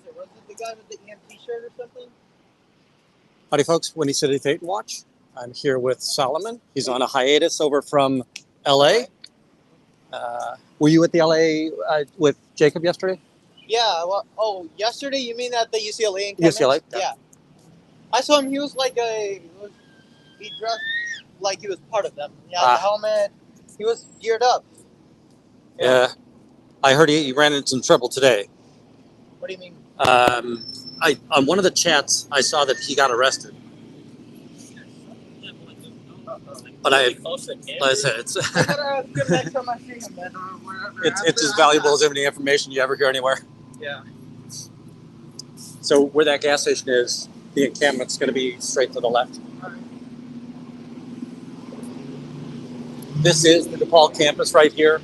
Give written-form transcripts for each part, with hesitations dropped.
it? Was it the guy with the EMP shirt or something? Howdy, folks. Windy City Dayton Watch. I'm here with Solomon. He's on a hiatus over from LA. Were you at the LA with Jacob yesterday? Yeah. Well, yesterday you mean at the UCLA encampment? UCLA. Yeah. I saw him. He was like he dressed like he was part of them. He had the helmet. He was geared up. Yeah. I heard he ran into some trouble today. What do you mean? On one of the chats, I saw that he got arrested. But like I said, it's I gotta good next time I see him, man, or wherever. it's as valuable as any information you ever hear anywhere. Yeah. So where that gas station is, the encampment's going to be straight to the left. All right. This is the DePaul campus right here.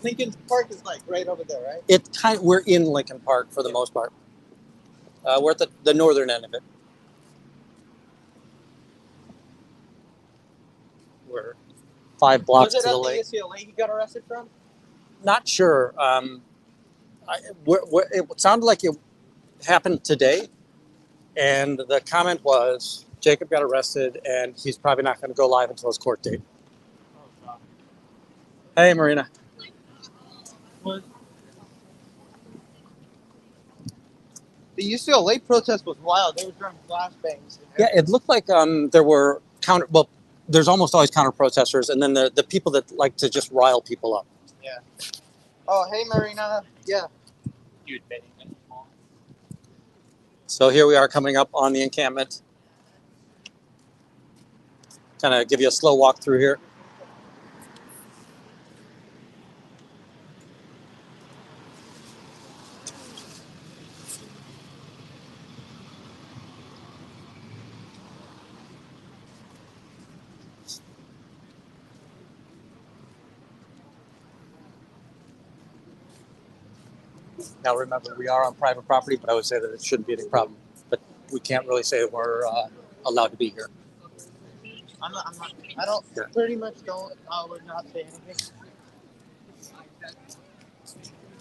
Lincoln Park is like right over there, right? We're in Lincoln Park for the most part. We're at the northern end of it. We're 5 blocks to the lake. Was it at the UCLA he got arrested from? Not sure. It sounded like it happened today, and the comment was Jacob got arrested, and he's probably not going to go live until his court date. Oh, God. Hey, Marina. What? The UCLA protest was wild. They were throwing flashbangs. Yeah, it looked like there were there's almost always counter protesters, and then the people that like to just rile people up. Yeah. Oh, hey, Marina. Yeah. So here we are coming up on the encampment. Kind of give you a slow walk through here. Now remember, we are on private property, but I would say that it shouldn't be any problem. But we can't really say that we're allowed to be here. Pretty much I would not say anything.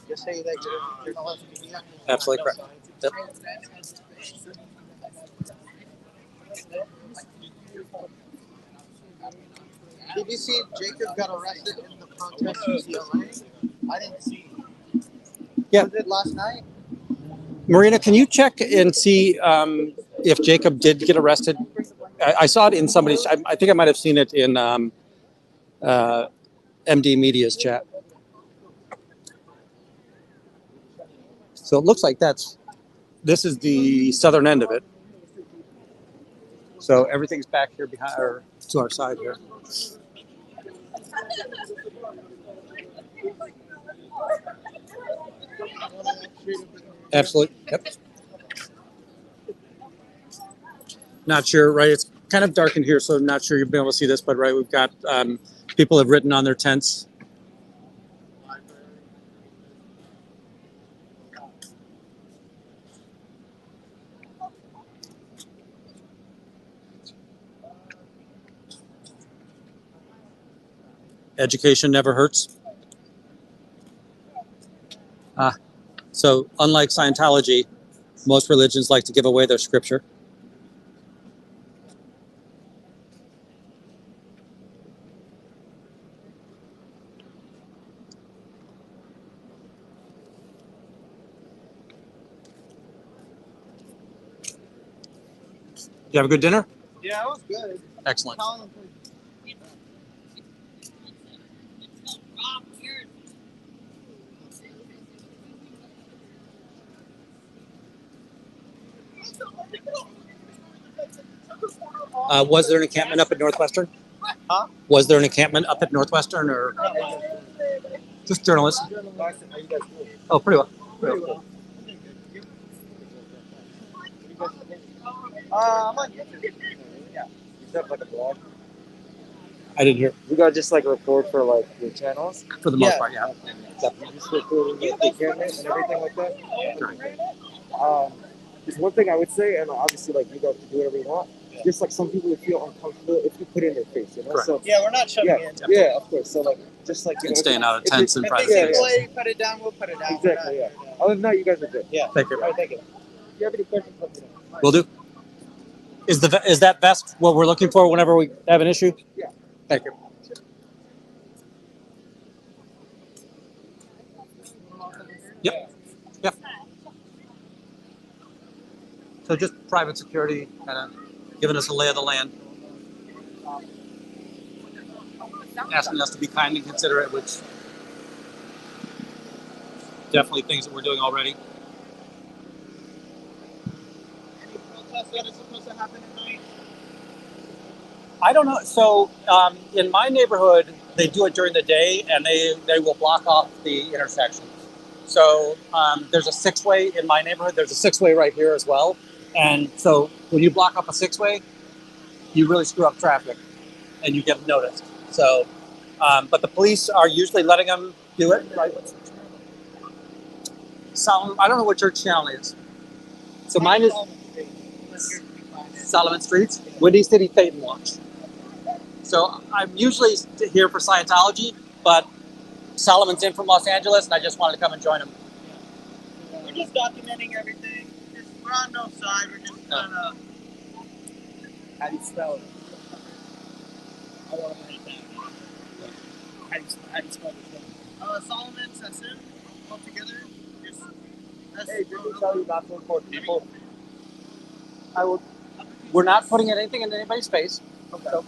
Just say that you're not allowed to be here. Absolutely correct. Yep. Did you see Jacob got arrested in the protest in UCLA? I didn't see. Yeah. Was it last night? Marina, can you check and see if Jacob did get arrested? I saw it in somebody's. I think I might have seen it in MD Media's chat. So it looks like this is the southern end of it. So everything's back here behind, or to our side here. Absolutely. Yep. Not sure, right? It's kind of dark in here, so not sure you'll be able to see this, but right, we've got people have written on their tents. Education never hurts. So unlike Scientology, most religions like to give away their scripture. You have a good dinner? Yeah, it was good. Excellent. Was there an encampment up at Northwestern? Huh? Was there an encampment up at Northwestern, or just journalists? Oh, pretty well. Pretty well. I'm on YouTube. Yeah. You have like a blog? I didn't hear. You got just like a report for like your channels? For the most part, yeah. You just recording the encampment and everything like that? There's one thing I would say, and obviously like you guys can do whatever you want. Just like some people would feel uncomfortable if you put it in their face, you know? Correct. So Yeah, we're not shoving in. yeah, of course. So like just like And staying out of tents and If private they spaces. say put it down, we'll put it down. Exactly. Yeah. Other than that, you guys are good. Yeah. Thank you. All right, thank you. If you have any questions, let me know. Will do. Is that vest what we're looking for whenever we have an issue? Yeah. Thank you. Yep. Yep. So just private security, kind of giving us a lay of the land, asking us to be kind and considerate, which definitely things that we're doing already. Any protests that are supposed to happen tonight? I don't know. So in my neighborhood, they do it during the day, and they will block off the intersections. So there's a six-way in my neighborhood. There's a six-way right here as well. And so when you block off a six-way, you really screw up traffic, and you get noticed. So, but the police are usually letting them do it. Right? I don't know what your channel is. So mine is Solomon Streets, Windy City Phaeton Watch. So I'm usually here for Scientology, but Solomon's in from Los Angeles, and I just wanted to come and join him. We're just documenting everything. We're on no side. We're just trying to. How do you spell it? I want to write it down. How do you spell this? Solomon Sassoon all together. Just, Hey, did we tell you not to report people? I will. We're not putting anything in anybody's face. Okay. So,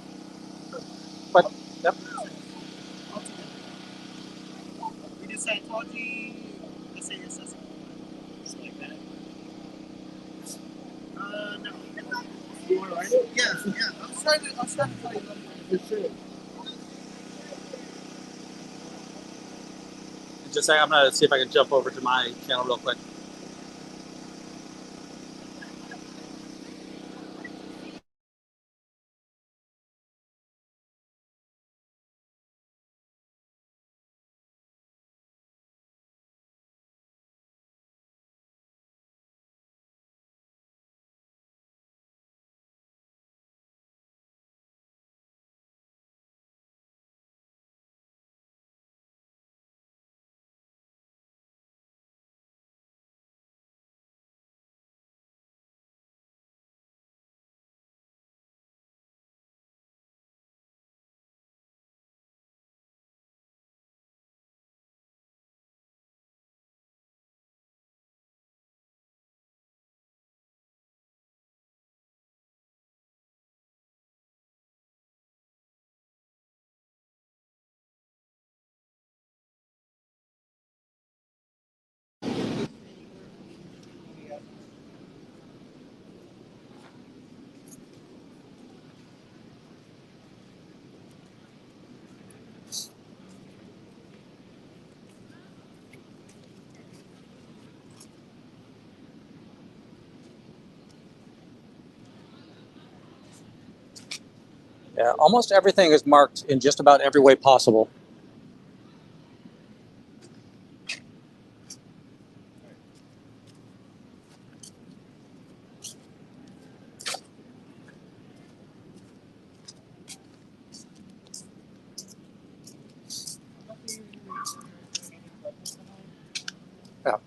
but yep. We did Scientology, SASS, something like that. No. You want to write it? Yeah. I'm trying to tell you what For sure. Just say I'm gonna see if I can jump over to my channel real quick. Yeah, almost everything is marked in just about every way possible. Yeah.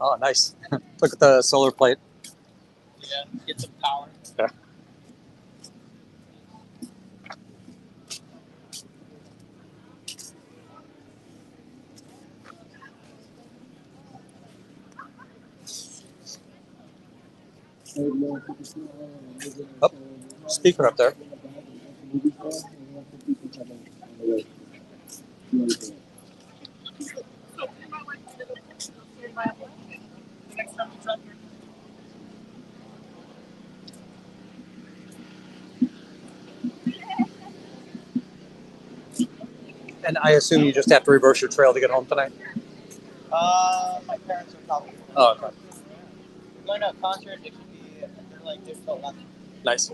Oh, nice. Look at the solar plate. Yeah, get some power. Yeah. Oh, speaker up there. Next time we drop your And I assume you just have to reverse your trail to get home tonight? my parents are probably. Oh, okay. We're going to a concert. It should be. They're like they're so lucky. Nice.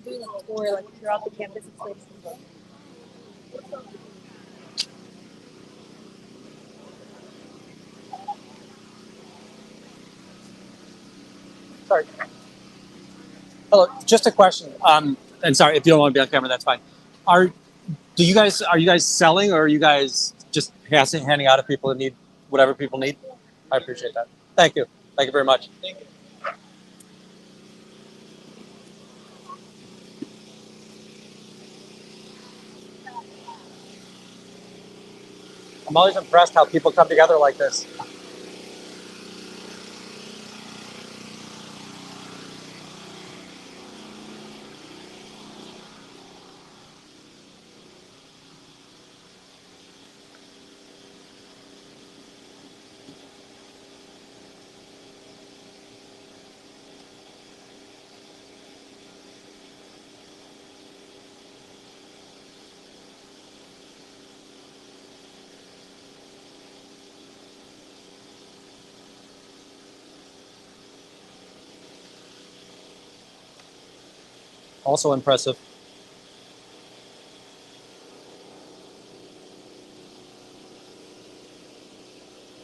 like doing a tour like throughout the campus and stuff. Sorry. Hello, just a question. And sorry if you don't want to be on camera, that's fine. Are you guys selling, or are you guys just handing out to people that need whatever people need? I appreciate that. Thank you. Thank you very much. Thank you. I'm always impressed how people come together like this. Also impressive.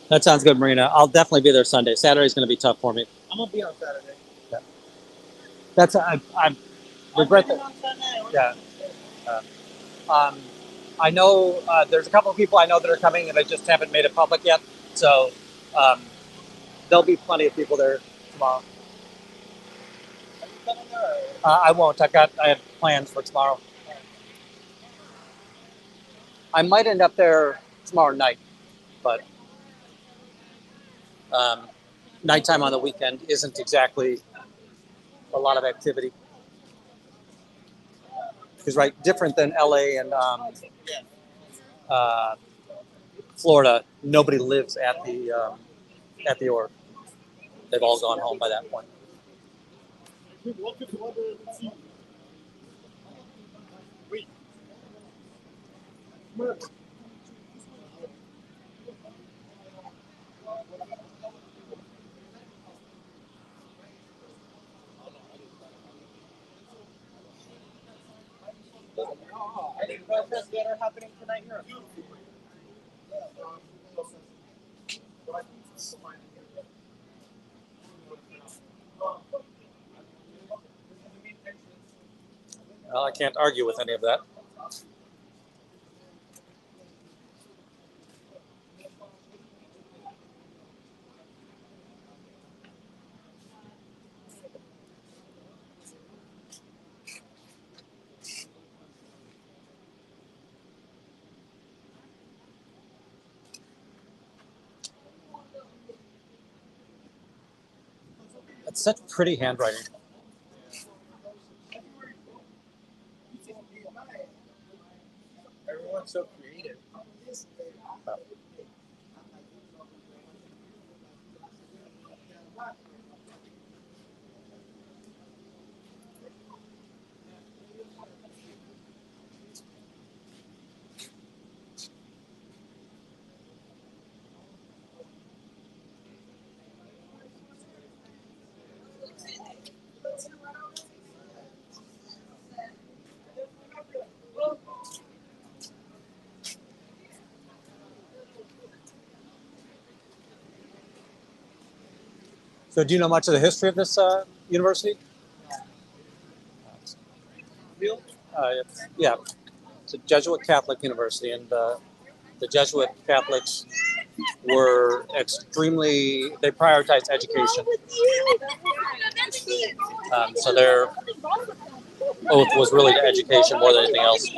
That sounds good, Marina. I'll definitely be there Sunday. Saturday's going to be tough for me. I'm gonna be on Saturday. Yeah. That's I regret that. On Sunday. Yeah. I know there's a couple of people I know that are coming, and I just haven't made it public yet. So um, there'll be plenty of people there tomorrow. Are you coming there? I won't. I have plans for tomorrow. I might end up there tomorrow night, but nighttime on the weekend isn't exactly a lot of activity. Because right, different than LA and uh, Florida, nobody lives at the org. They've all gone home by that point. Any protests that are happening tonight here? Well, I can't argue with any of that. It's such pretty handwriting. Everyone's so creative. So, do you know much of the history of this university? Real? Yeah, it's a Jesuit Catholic university, and the Jesuit Catholics were they prioritized education. So their oath was really to education more than anything else.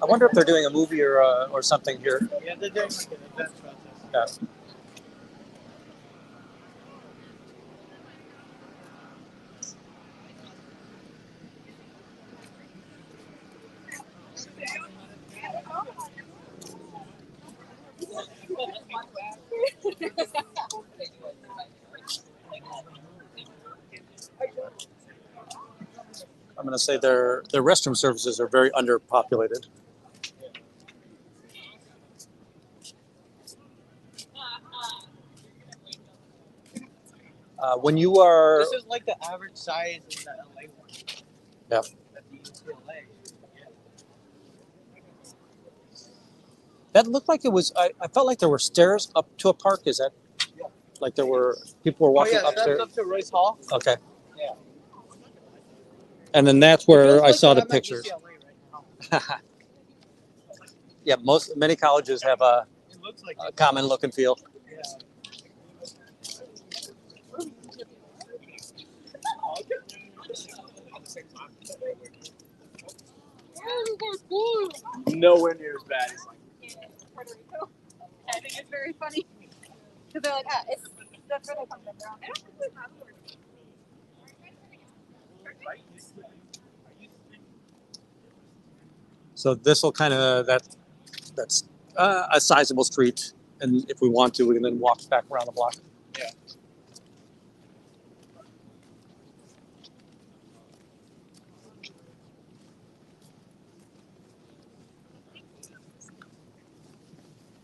I wonder if they're doing a movie or something here. Yeah, they're doing like an event process. Yeah. I'm going to say their restroom services are very underpopulated. When you are, This is like the average size in the LA one. Yeah. At the UCLA. that looked like it was. I felt like there were stairs up to a park. Is that like there were people were walking upstairs? Steps up to Royce Hall. Okay. Yeah. And then that's It where feels I like saw the I'm at pictures. UCLA right now. Yeah, many colleges have a It looks like common look and feel. Yeah. Nowhere near as bad as Puerto Rico. I think it's very funny because they're like, that's where they come from. I don't think we have a word. So this will kind of that's a sizable street, and if we want to, we can then walk back around the block. Yeah.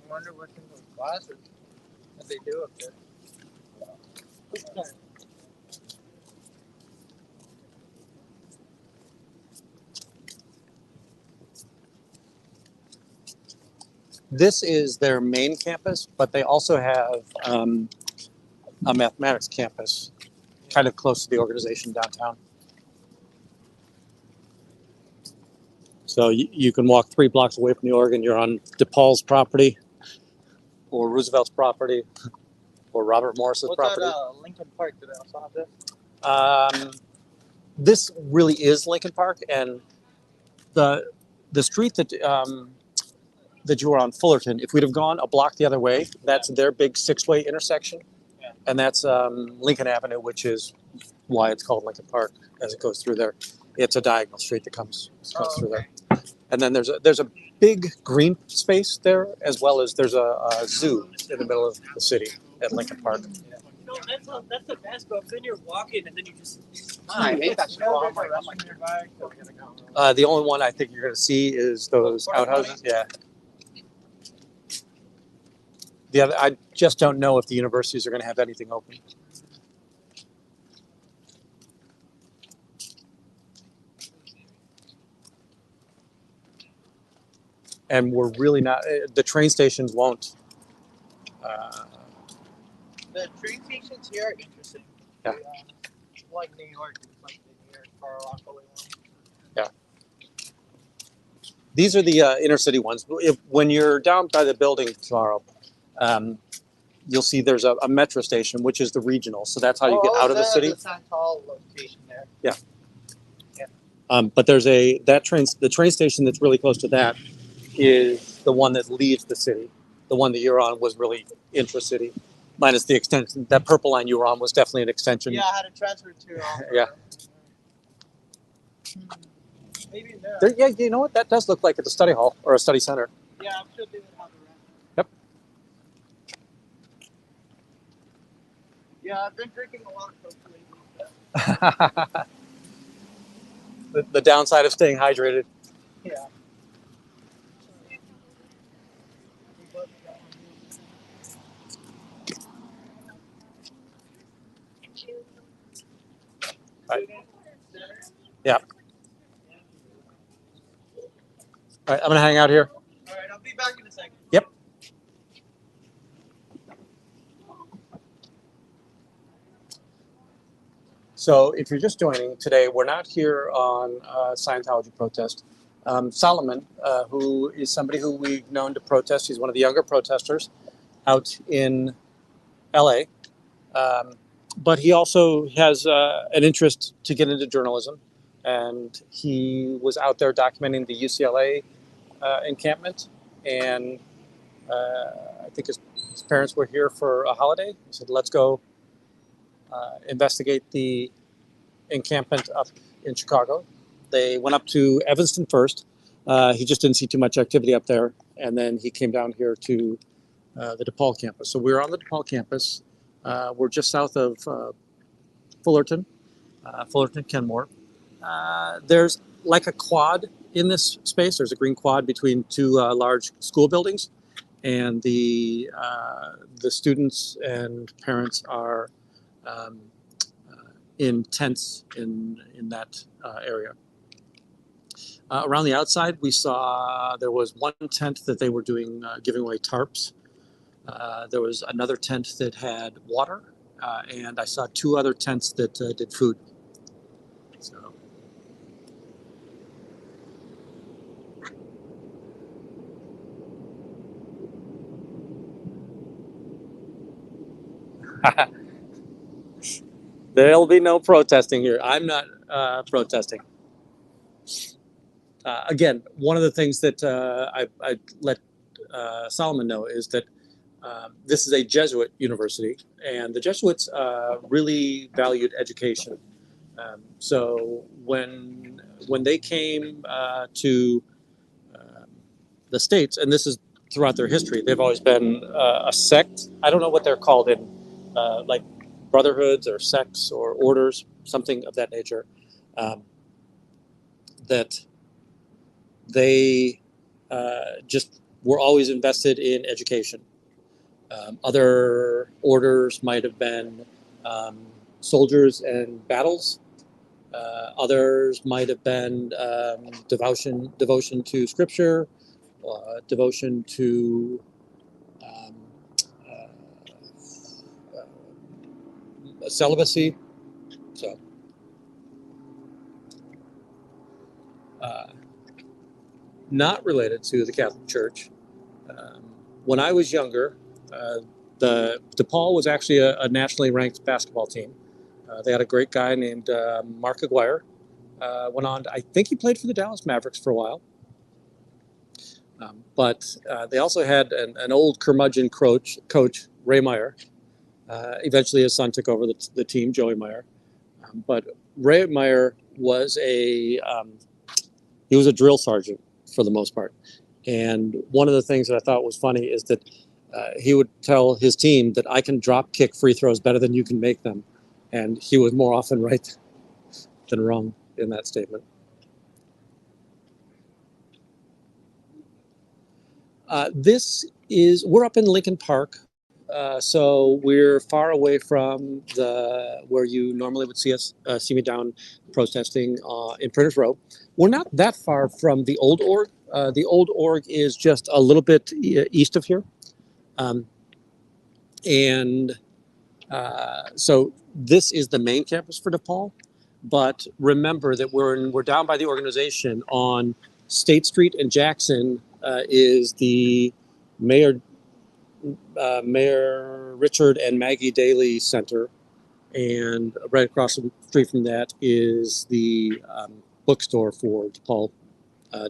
I wonder what's in those classes that they do up there. This is their main campus, but they also have a mathematics campus, kind of close to the organization downtown. So you can walk 3 blocks away from the org, and you're on DePaul's property, or Roosevelt's property, or Robert Morris's What's property. that, Lincoln Park? Do they also have this? This really is Lincoln Park, and the street that that you were on, Fullerton. If we'd have gone a block the other way, that's their big 6-way intersection, and that's Lincoln Avenue, which is why it's called Lincoln Park as it goes through there. It's a diagonal street that comes through there, and then there's a big green space there, as well as there's a zoo in the middle of the city at Lincoln Park. No, that's the best, but then you're walking and then you just. I hate that shit. The only one I think you're going to see is those outhouses. Yeah. The other, I just don't know if the universities are going to have anything open. And we're really not. The train stations won't. The train stations here are interesting. Yeah. Like New York, it's like the New York Far Rockaway one. Yeah. These are the inner city ones. When you're down by the building tomorrow, you'll see there's a metro station, which is the regional. So that's how you get out of the city. The Santal location there. Yeah. But there's the train station that's really close to that is the one that leaves the city. The one that you're on was really intra-city, minus the extension. That purple line you were on was definitely an extension. Yeah, I had to transfer to. Yeah. Maybe There, yeah, you know what? That does look like it's a study hall or a study center. Yeah, I'm sure they would have the rent. Yep. Yeah, I've been drinking a lot of Coke lately. The downside of staying hydrated. Yeah. Right. Yeah. All right, I'm gonna hang out here. All right, I'll be back in a second. Yep. So if you're just joining today, we're not here on Scientology protest. Solomon, who is somebody who we've known to protest, he's one of the younger protesters out in LA. But he also has an interest to get into journalism. And he was out there documenting the UCLA encampment. And I think his parents were here for a holiday. He said, let's go investigate the encampment up in Chicago. They went up to Evanston first. He just didn't see too much activity up there. And then he came down here to the DePaul campus. So we're on the DePaul campus. We're just south of Fullerton, Kenmore. There's like a quad in this space. There's a green quad between two large school buildings, and the students and parents are in tents in that area. Around the outside, we saw there was one tent that they were doing giving away tarps. There was another tent that had water, and I saw two other tents that did food. So. There'll be no protesting here. I'm not protesting. Again, one of the things that I let Solomon know is that this is a Jesuit university, and the Jesuits really valued education. So when they came to the States, and this is throughout their history, they've always been a sect. I don't know what they're called in like brotherhoods or sects or orders, something of that nature. That they just were always invested in education. Other orders might have been soldiers and battles. Others might have been devotion to scripture, devotion to um, celibacy. So, not related to the Catholic Church. When I was younger, the DePaul was actually a nationally ranked basketball team. They had a great guy named Mark Aguirre. Went on, I think he played for the Dallas Mavericks for a while. But they also had an old curmudgeon coach, Ray Meyer. Eventually his son took over the team, Joey Meyer. But Ray Meyer was he was a drill sergeant for the most part. And one of the things that I thought was funny is that he would tell his team that I can drop kick free throws better than you can make them. And he was more often right than wrong in that statement. We're up in Lincoln Park. So we're far away from where you normally would see me down protesting in Printers Row. We're not that far from the old org. The old org is just a little bit east of here. So this is the main campus for DePaul. But remember that we're down by the organization on State Street and Jackson is the Mayor Richard and Maggie Daly Center, and right across the street from that is the bookstore for DePaul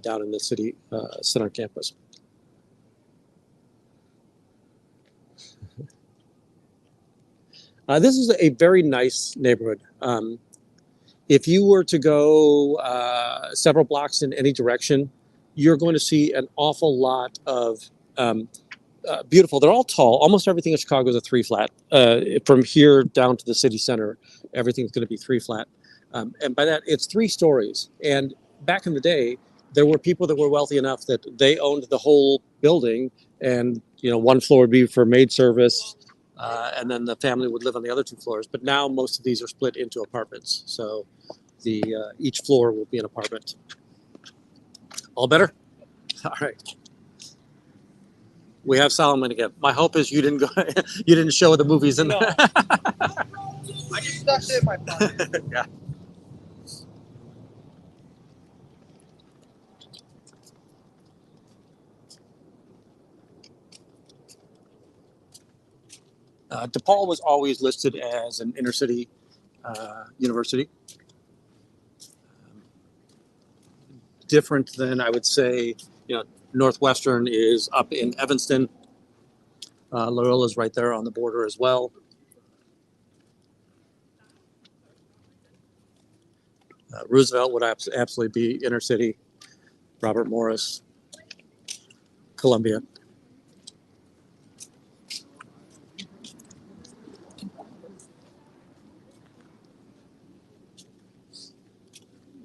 down in the city center campus. This is a very nice neighborhood. If you were to go several blocks in any direction, you're going to see an awful lot of beautiful. They're all tall. Almost everything in Chicago is a 3-flat. From here down to the city center, everything's going to be 3-flat. And by that, it's 3 stories. And back in the day, there were people that were wealthy enough that they owned the whole building, and one floor would be for maid service, and then the family would live on the other 2 floors. But now most of these are split into apartments. So each floor will be an apartment. All better? All right. We have Solomon again. My hope is you didn't you didn't show the movies in No. I just stuffed it in my pocket. Yeah. DePaul was always listed as an inner city university. Different than, I would say, Northwestern is up in Evanston. Loyola is right there on the border as well. Roosevelt would absolutely be inner city. Robert Morris, Columbia.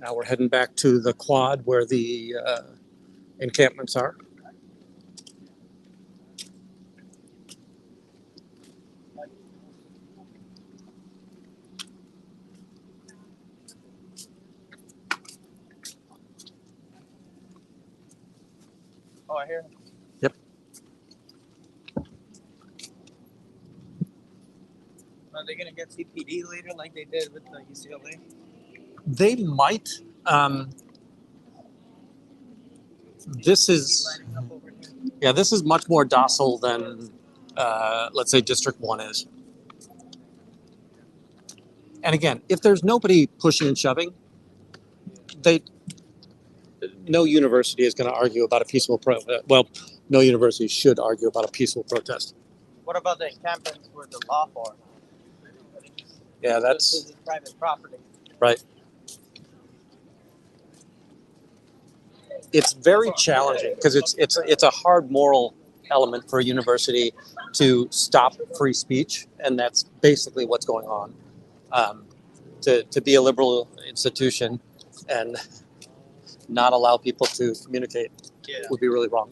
Now we're heading back to the quad where the encampments are. Oh, I hear him. Yep. Are they gonna get CPD later, like they did with the UCLA? They might. This is, Lining up over here. yeah, this is much more docile than, let's say, District 1 is. And again, if there's nobody pushing and shoving, no university is going to argue about a peaceful well, no university should argue about a peaceful protest. What about the encampments where the law for? Yeah, This is private property. right. It's very challenging because it's a hard moral element for a university to stop free speech, and that's basically what's going on. To be a liberal institution and not allow people to communicate would be really wrong.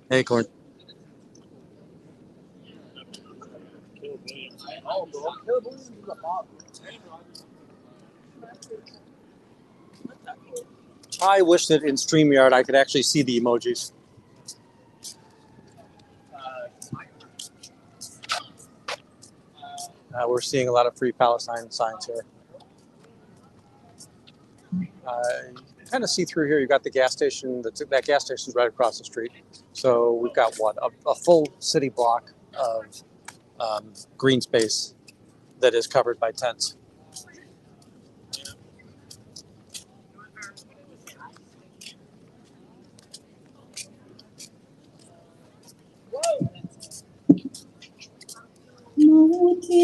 Hey, Corn. I wish that in StreamYard I could actually see the emojis. We're seeing a lot of Free Palestine signs here. You kind of see through here. You've got the gas station. That gas station's right across the street. So we've got what, a full city block of green space that is covered by tents.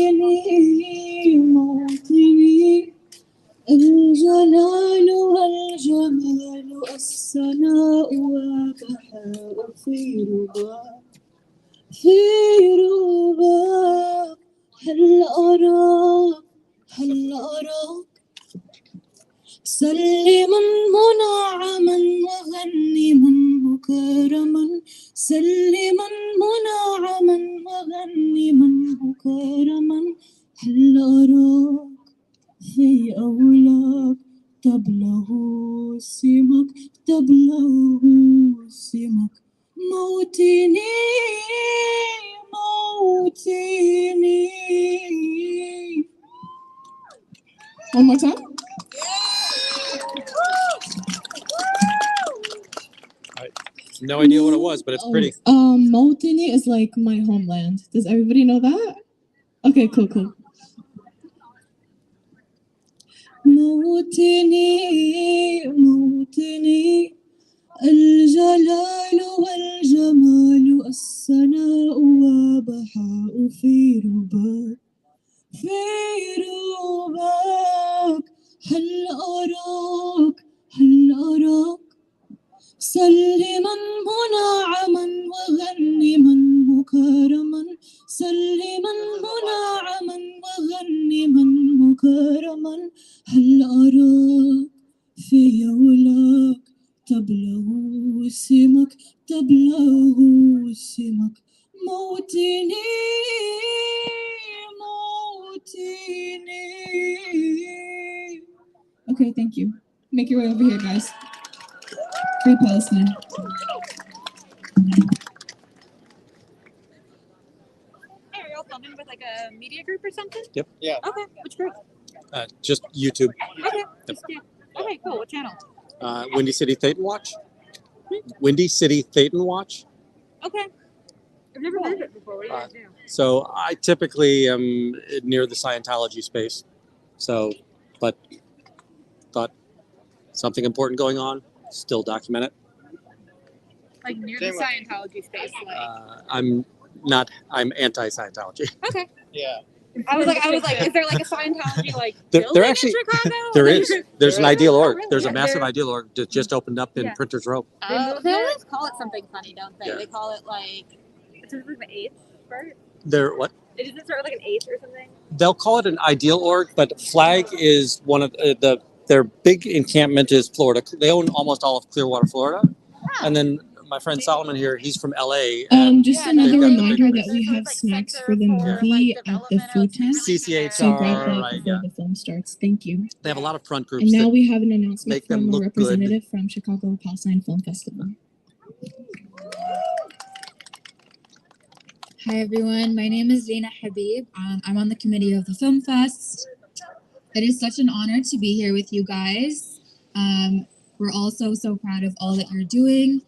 موطني موطني الجلال والجمال السناء وبحاء في رباك في رباك هل أراك سلما منعما وغنما مكرما سلما منعما وغنما مكرما هل أراك في أولاك تبلغ سمك تبلغ سمك موطني موطني. One more time. No idea what it was, but it's pretty. Molteni is like my homeland. Does everybody know that? Okay, cool. موطني موطني الجلال والجمال السناء وبحاء في رباك في رباك هل أراك سلما منعما وغنما مكرما سلما منعما وغنما مكرما هل أراك في يولاك تبلغ سمك تبلغ سمك موطني موطني. Okay, thank you. Make your way over here, guys. Free Palestine. Hey, are y'all filming with like a media group or something? Yep. Yeah. Okay, which group? Just YouTube. Okay, just, yeah. Okay, cool. What channel? Windy City Thetan Watch. Windy City Thetan Watch. Okay. I've never heard of it before. What do you guys do? So I typically am near the Scientology space. So, but thought something important going on, still document it. Like near the Scientology space, like. I'm anti-Scientology. Okay. Yeah. I was like, is there like a Scientology like There building actually- in Chicago? There is. There's an ideal org. really? There's a Yeah, massive there- ideal org that just opened up in Yeah. Printer's Row. They always call it something funny, don't they? Yeah. They call it like. It's like the H part. They're what? Does it start with like an H or something? They'll call it an ideal org, but Flag is one of their big encampment is Florida. They own almost all of Clearwater, Florida. And then my friend Solomon here, he's from LA. Just Yeah, another they've got the big reminder place. that we So have it's like snacks Center for the for, movie like, at the Development food of tent. CCHR, So grab that right? before Yeah, the film starts. Thank you. they have a lot of front And groups now that we have an announcement make them from a look good. representative from Chicago Palestine Film Festival. Hi everyone, my name is Zaina Habib. I'm on the committee of the Film Fest. It is such an honor to be here with you guys. We're all so proud of all that you're doing.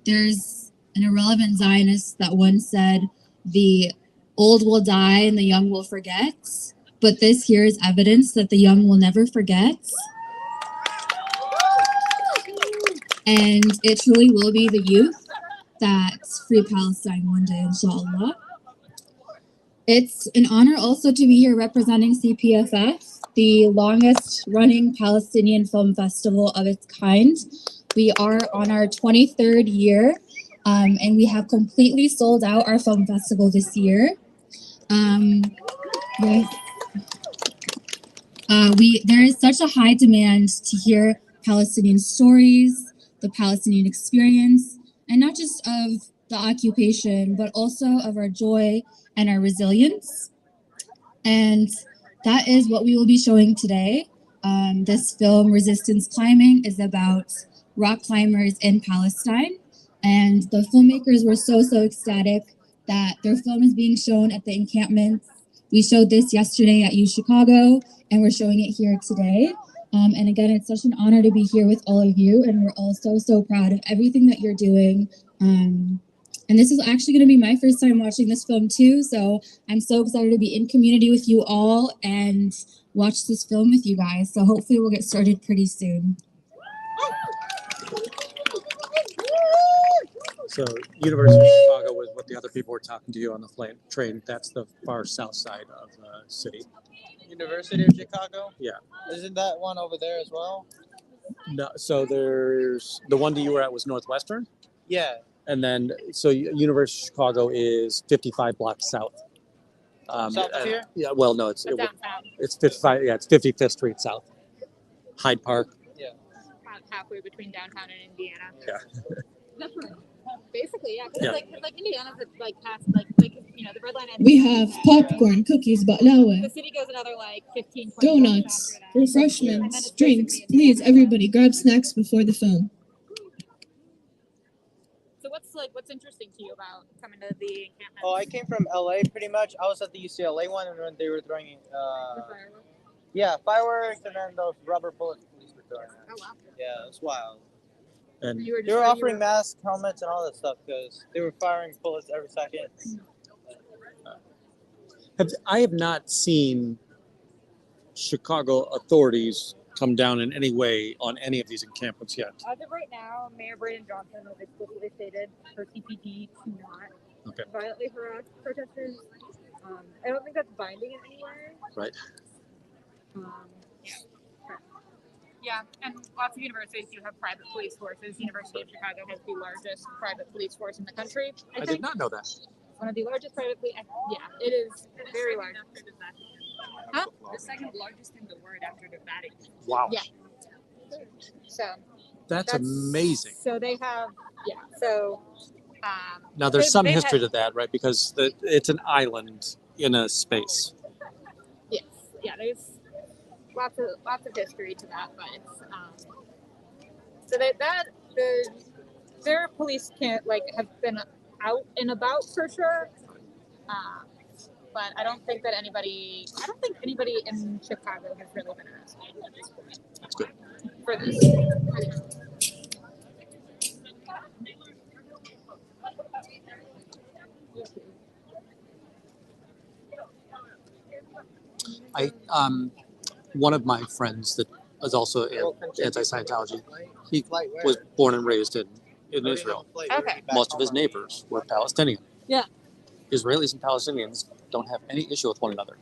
There's an irrelevant Zionist that once said, the old will die and the young will forget. But this here is evidence that the young will never forget. And it truly will be the youth that free Palestine one day, inshallah. It's an honor also to be here representing CPFF, the longest running Palestinian film festival of its kind. We are on our 23rd year, and we have completely sold out our film festival this year. Yes. There is such a high demand to hear Palestinian stories, the Palestinian experience, and not just of the occupation, but also of our joy and our resilience. And that is what we will be showing today. This film, Resistance Climbing, is about rock climbers in Palestine. And the filmmakers were so ecstatic that their film is being shown at the Encampment. We showed this yesterday at U Chicago, and we're showing it here today. And again, it's such an honor to be here with all of you, and we're all so proud of everything that you're doing. And this is actually going to be my first time watching this film too, so I'm so excited to be in community with you all and watch this film with you guys. So hopefully we'll get started pretty soon. So University of Chicago was what the other people were talking to you on the train. That's the far south side of the city. University of Chicago? Yeah. Isn't that one over there as well? No, so there's the one that you were at was Northwestern. Yeah. And then, so University of Chicago is 55 blocks south. South of here? Yeah, well, no, it's Downtown. it's 55. Yeah, it's 55th Street South, Hyde Park. Yeah. About halfway between downtown and Indiana. Yeah. Basically, yeah. Yeah. Because like Indiana's like past you know, the red line ends. We have popcorn, cookies, The baklawa, city goes another like 15, 20 donuts, blocks after that. And then refreshments, it's drinks. basically Please, Indiana. everybody, grab snacks before the film. So what's interesting to you about coming to the encampment? Oh, I came from LA pretty much. I was at the UCLA one, and when they were throwing The fireworks? yeah, fireworks, and then those rubber bullets police were throwing at. Oh wow. Yeah, it was wild. And You were They were offering masks, helmets, and all that stuff because they were firing bullets every second. I have not seen Chicago authorities come down in any way on any of these encampments yet. As of right now, Mayor Braden Johnson has explicitly stated for CPD to not violently harass protesters. I don't think that's binding in any way. Right. Yeah, and lots of universities do have private police forces. University of Chicago has the largest private police force in the country. I did not know that. One of the largest private police. Yeah, it is very large. Huh? The second largest in the world after the Vatican. Wow. Yeah. So That's amazing. So they have, So Now there's some they history had- to that, right? Because it's an island in a space. Yes, yeah. There's lots of history to that, but it's so their police can't have been out and about for sure. But I don't think anybody in Chicago has really been arrested at this point. That's good. For this. One of my friends that is also anti-Scientology, he was born and raised in Israel. Okay. Most of his neighbors were Palestinian. Yeah. Israelis and Palestinians don't have any issue with one another.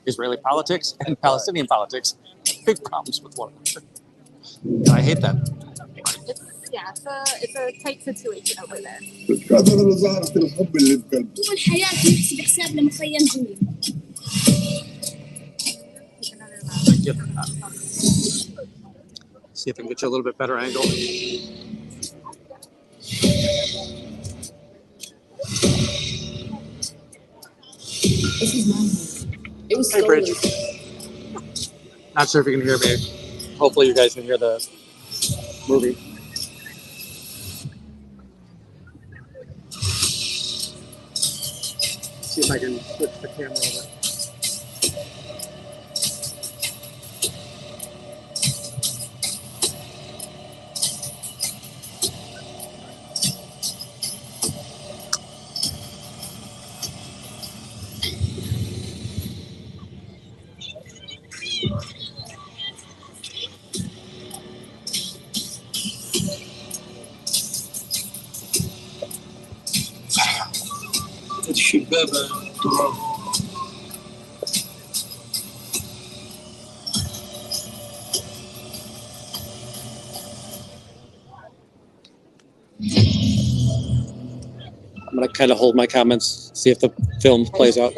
Israeli politics and Palestinian politics have big problems with one another. And I hate that. Yeah, it's a tight situation over there. القدر اللي ظهرت الحب اللي بقلبه. والحياة نحسب حساب لما خيمتني. See if I can get you a little bit better angle. This is mine. It was Hey, stolen. Bridge. Not sure if you can hear me. Hopefully you guys can hear the movie. See if I can switch the camera over. الشبابة تراب. I'm going to kind of hold my comments, see if the film plays out.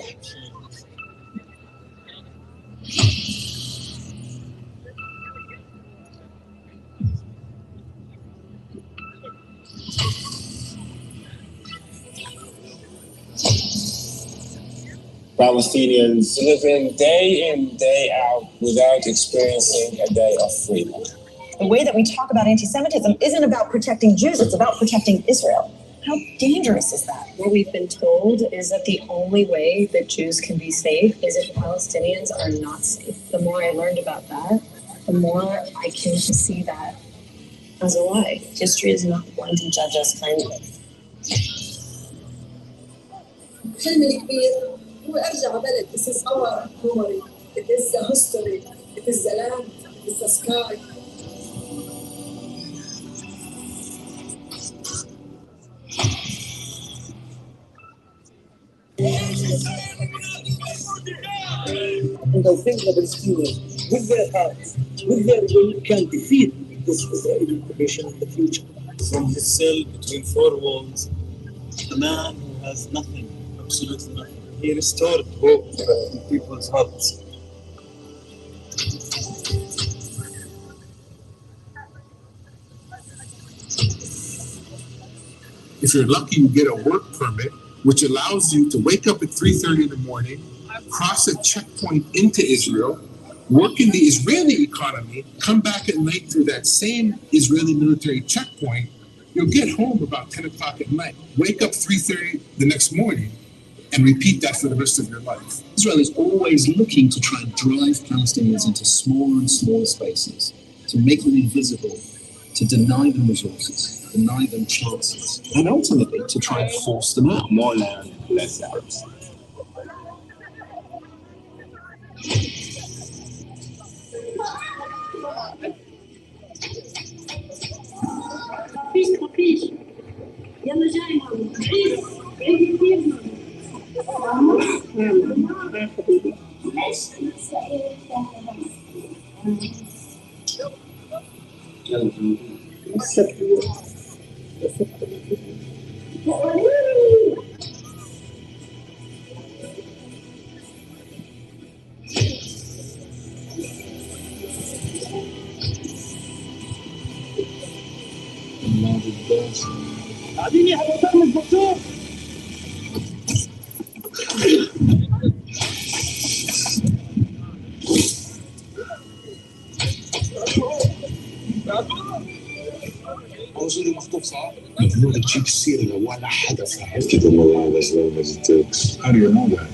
Palestinians living day in, day out without experiencing a day of freedom. The way that we talk about anti-Semitism isn't about protecting Jews, it's about protecting Israel. How dangerous is that? What we've been told is that the only way that Jews can be safe is if Palestinians are not safe. The more I learned about that, the more I came to see that as a lie. History is not going to judge us kindly. حلمي الكبير هو ارجع بلد. This is our memory. It is the history. It is the land. It is the sky. And I think the Palestinians, with their hearts, with their will, can defeat this Israeli occupation in the future. From his cell between four walls, a man who has nothing, absolutely nothing. He restored hope in people's hearts. If you're lucky, you get a work permit, which allows you to wake up at 3:30 in the morning, cross a checkpoint into Israel, work in the Israeli economy, come back at night through that same Israeli military checkpoint. You'll get home about 10 o'clock at night, wake up 3:30 the next morning, and repeat that for the rest of your life. Israel is always looking to try and drive Palestinians into smaller and smaller spaces, to make them invisible, to deny them resources, deny them chances, and ultimately to try and force them out. More land, less Arabs. يلا جاي ماما. عيد كثير ماما. حبيبي. قاعدين يحرقوا من الدكتور. موجود مخطوف صح؟ ممنوع تجيب السيرة ولا حدا فاهم. Keep them alive as long as it takes. How do you know that?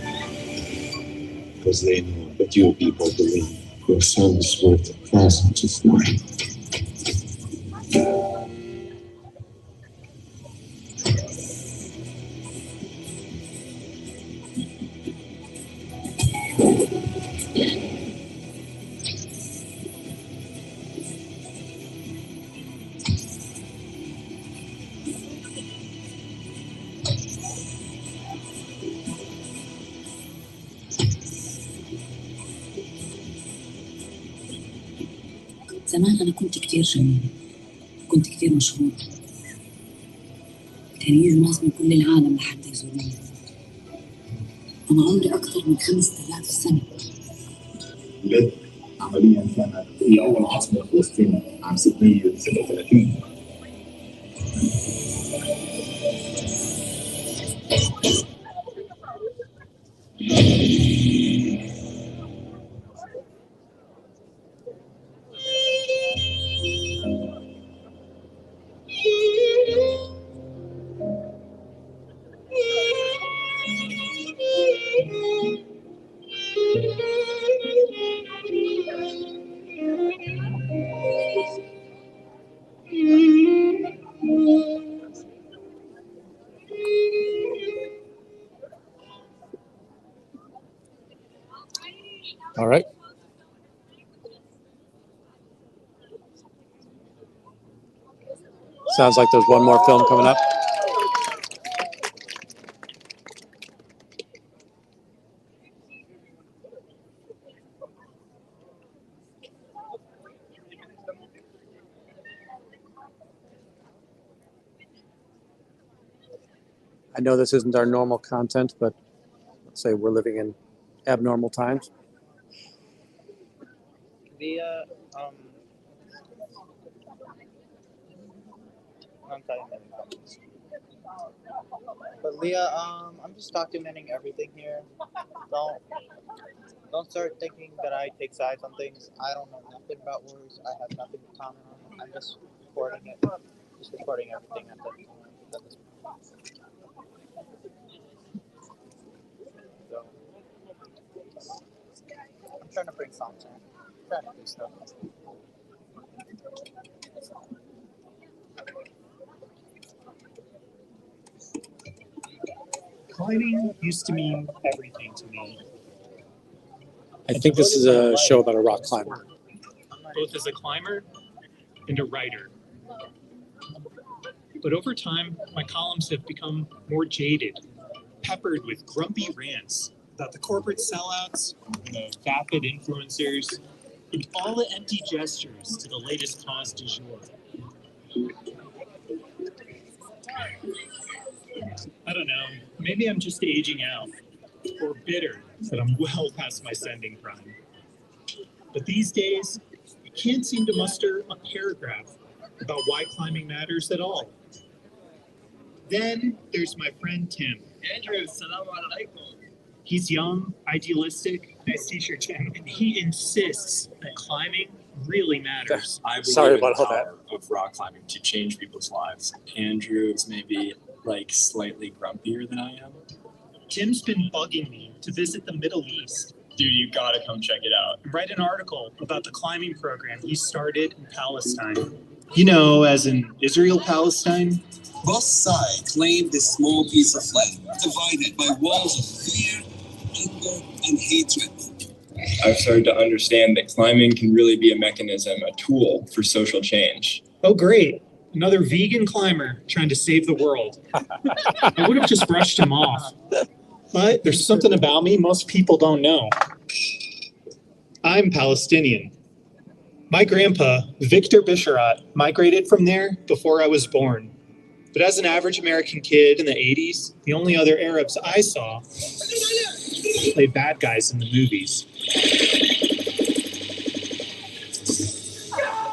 Because they know that you people believe your sons worth thousands of mine. زمان أنا كنت كتير جميلة كنت كتير مشهور، كان يجوا ناس من كل العالم لحتى يزوروني. أنا عمري أكثر من 5000 سنة. بجد عمليا كانت هي أول عاصمة فلسطين عام 636. All right. Sounds like there's one more film coming up. I know this isn't our normal content, but let's say we're living in abnormal times. Leah, I'm sorry, but Leah, I'm just documenting everything here. Don't start thinking that I take sides on things. I don't know nothing about wars. I have nothing to comment on. I'm just recording it. Just recording everything at this point. So, I'm trying to bring songs in. I'm trying to do stuff. Climbing used to mean everything to me. I think this is a show about a rock climber. Both as a climber and a writer. But over time, my columns have become more jaded, peppered with grumpy rants about the corporate sellouts, the vapid influencers, and all the empty gestures to the latest cause du jour. I don't know, maybe I'm just aging out, or bitter that I'm well past my sending prime. But these days, I can't seem to muster a paragraph about why climbing matters at all. Then there's my friend Tim. Andrew, salam alaikum. He's young, idealistic, nice t-shirt, Tim, and he insists that climbing really matters. I believe Sorry in about the all that. power of rock climbing to change people's lives. Andrew is maybe like slightly grumpier than I am. Tim's been bugging me to visit the Middle East. Dude, you gotta come check it out. And write an article about the climbing program he started in Palestine. You know, as in Israel-Palestine. Both sides claim this small piece of land, divided by walls of fear, anger, and hatred. I've started to understand that climbing can really be a mechanism, a tool for social change. Oh, great. Another vegan climber trying to save the world. I would have just brushed him off. But there's something about me most people don't know. I'm Palestinian. My grandpa, Victor Bisharat, migrated from there before I was born. But as an average American kid in the 80s, the only other Arabs I saw played bad guys in the movies.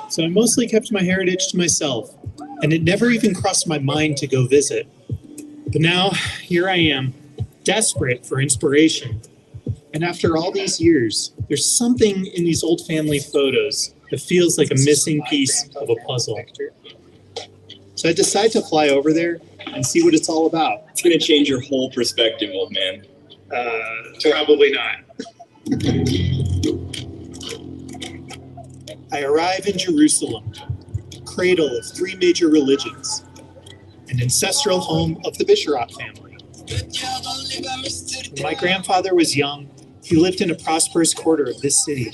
So I mostly kept my heritage to myself, and it never even crossed my mind to go visit. But now, here I am, desperate for inspiration. And after all these years, there's something in these old family photos that feels like a missing piece of a puzzle. So I decide to fly over there and see what it's all about. It's gonna change your whole perspective, old man. Probably not. I arrive in Jerusalem, cradle of three major religions, an ancestral home of the Bisharat family. When my grandfather was young, he lived in a prosperous quarter of this city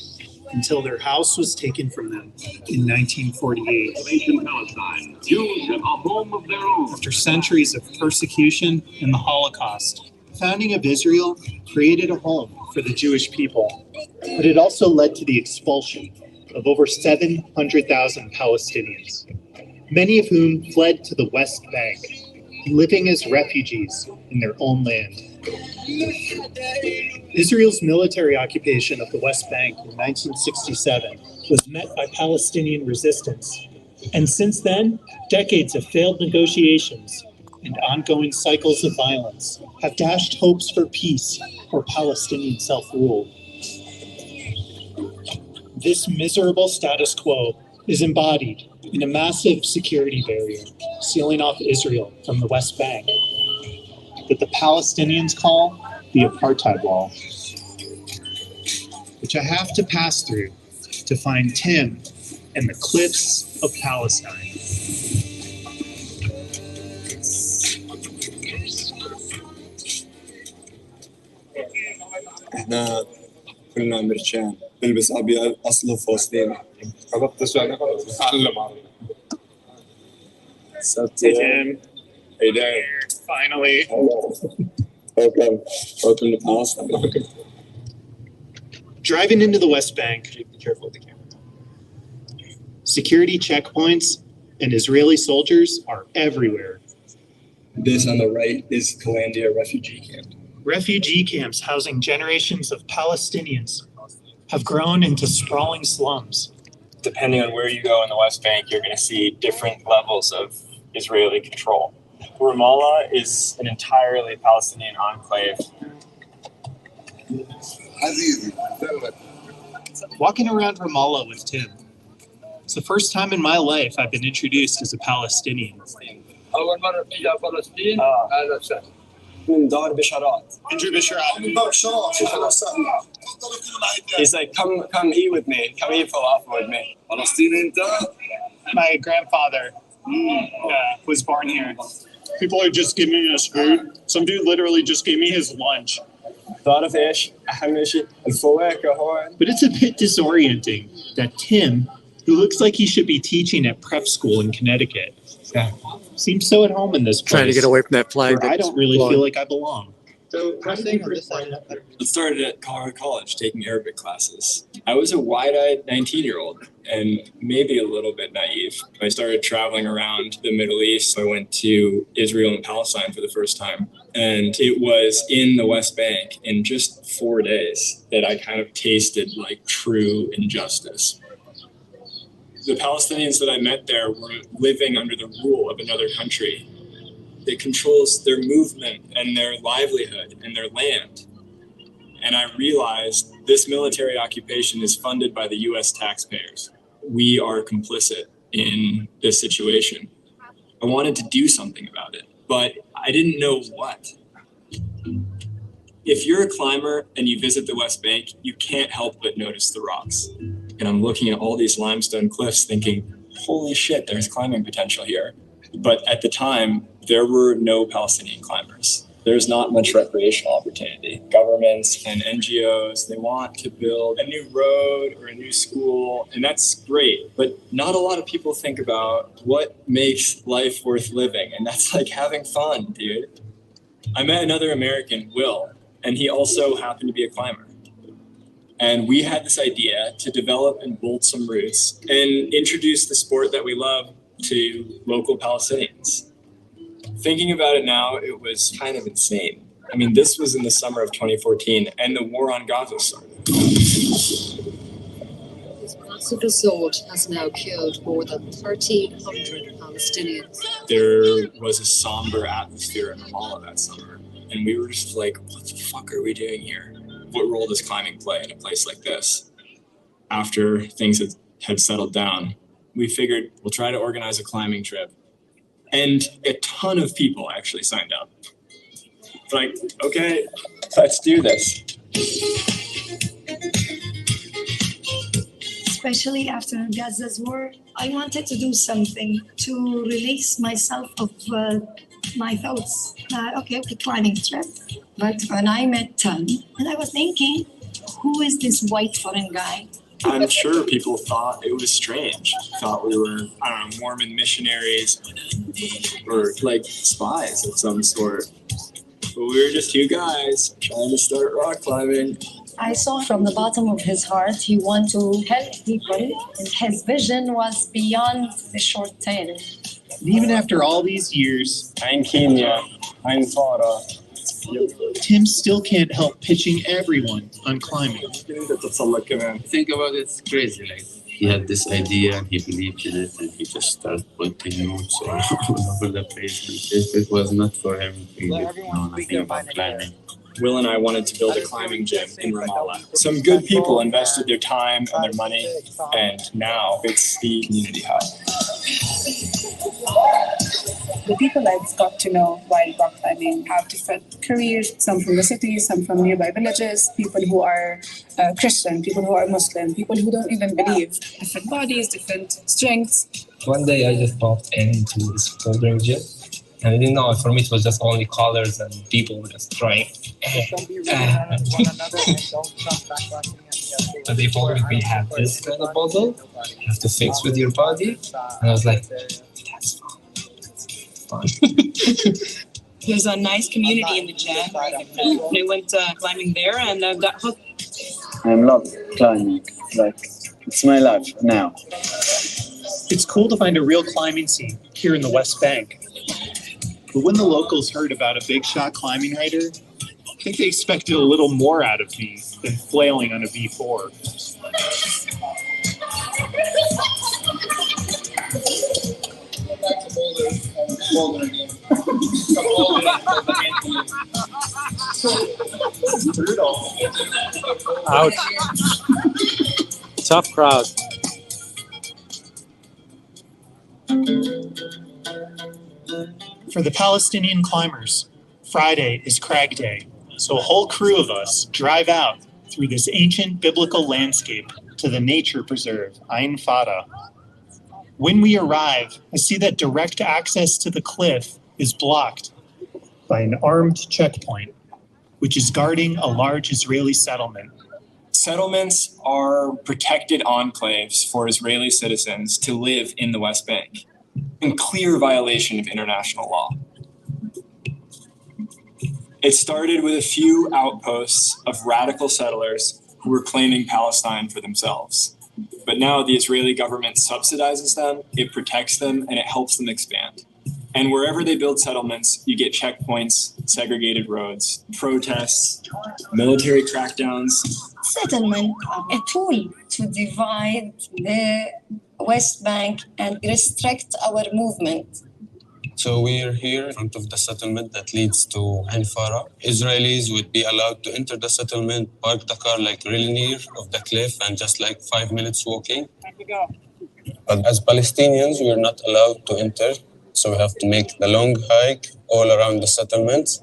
until their house was taken from them in 1948. Palestine, Jews have a home of their own. After centuries of persecution and the Holocaust, the founding of Israel created a home for the Jewish people, but it also led to the expulsion of over 700,000 Palestinians. many of whom fled to the West Bank, living as refugees in their own land. Israel's military occupation of the West Bank in 1967 was met by Palestinian resistance. And since then, decades of failed negotiations and ongoing cycles of violence have dashed hopes for peace or Palestinian self-rule. This miserable status quo is embodied in a massive security barrier sealing off Israel from the West Bank that the Palestinians call the apartheid wall, which I have to pass through to find Tim and the cliffs of Palestine. احنا كلنا مرجان نلبس ابيض اصله فلسطيني. ربطت شوي خلص اتعلم عربي. Hey Tim. Hey Dad. Finally. Welcome to Palestine. Driving into the West Bank, be careful with the camera. Security checkpoints and Israeli soldiers are everywhere. This on the right is Kalandia refugee camp. Refugee camps housing generations of Palestinians have grown into sprawling slums. Depending on where you go in the West Bank, you're going to see different levels of Israeli control. Ramallah is an entirely Palestinian enclave. Walking around Ramallah with Tim. It's the first time in my life I've been introduced as a Palestinian. من دار بشارات. Andrew Bisharat. He's like, come eat with me. Come eat falafel with me. Palestinian. My grandfather was born here. People are just giving us food. Some dude literally just gave me his lunch. But it's a bit disorienting that Tim, who looks like he should be teaching at prep school in Connecticut, seems so at home in this place. Trying to get away from that flag. I don't really feel like I belong. So I started at Colorado College taking Arabic classes. I was a wide-eyed 19-year-old and maybe a little bit naive. I started traveling around the Middle East. I went to Israel and Palestine for the first time. And it was in the West Bank in just 4 days that I kind of tasted like true injustice. The Palestinians that I met there were living under the rule of another country. It controls their movement and their livelihood and their land. And I realized this military occupation is funded by the US taxpayers. We are complicit in this situation. I wanted to do something about it, but I didn't know what. If you're a climber and you visit the West Bank, you can't help but notice the rocks. And I'm looking at all these limestone cliffs thinking, holy shit, there's climbing potential here. But at the time, there were no Palestinian climbers. There's not much recreational opportunity. Governments and NGOs, they want to build a new road or a new school, and that's great. But not a lot of people think about what makes life worth living, and that's like having fun, dude. I met another American, Will, and he also happened to be a climber. And we had this idea to develop and build some roots and introduce the sport that we love to local Palestinians. Thinking about it now, it was kind of insane. I mean, this was in the summer of 2014, and the war on Gaza started. This massive assault has now killed more than 1,300 Palestinians. There was a somber atmosphere in Ramallah that summer, and we were just like, what the fuck are we doing here? What role does climbing play in a place like this? After things had settled down, we figured we'll try to organize a climbing trip. And a ton of people actually signed up. It's like, okay, let's do this. Especially after Gaza's war, I wanted to do something to release myself of my thoughts. Okay, climbing trip. But when I met Tom, and I was thinking, who is this white foreign guy? I'm sure people thought it was strange. Thought we were, I don't know, Mormon missionaries or like spies of some sort. But we were just two guys trying to start rock climbing. I saw from the bottom of his heart he wanted to help people, and his vision was beyond the short tail. And even after all these years, I'm Kenya, I'm Farah. Tim still can't help pitching everyone on climbing. Think about it, it's crazy. Like, he had this idea and he believed in it and he just started putting notes all over the place. If it was not for him, he would know nothing about climbing. Will and I wanted to build a climbing gym in Ramallah. Some good people invested their time and their money, and now it's the community hub. The people I've got to know while rock climbing have different careers, some from the city, some from nearby villages, people who are Christian, people who are Muslim, people who don't even believe, different bodies, different strengths. One day I just popped into this bouldering gym. And I didn't know, for me it was just only colors and people just trying. But they told me we have this kind of puzzle, you have to fix with your body. And I was like, that's fun. There's a nice community in the gym. I went climbing there and got hooked. I love climbing. Like, it's my life now. It's cool to find a real climbing scene here in the West Bank. But when the locals heard about a big shot climbing rider, I think they expected a little more out of me than flailing on a V4. Ouch. Tough crowd. For the Palestinian climbers, Friday is Crag Day, so a whole crew of us drive out through this ancient biblical landscape to the nature preserve, Ain Farah. When we arrive, I see that direct access to the cliff is blocked by an armed checkpoint, which is guarding a large Israeli settlement. Settlements are protected enclaves for Israeli citizens to live in the West Bank, in clear violation of international law. It started with a few outposts of radical settlers who were claiming Palestine for themselves. But now the Israeli government subsidizes them, it protects them, and it helps them expand. And wherever they build settlements, you get checkpoints, segregated roads, protests, military crackdowns. Settlement are a tool to divide the West Bank and restrict our movement. So we are here in front of the settlement that leads to Ain Farah. Israelis would be allowed to enter the settlement, park the car like really near of the cliff and just like 5 minutes walking. But as Palestinians, we are not allowed to enter. So we have to make the long hike all around the settlement.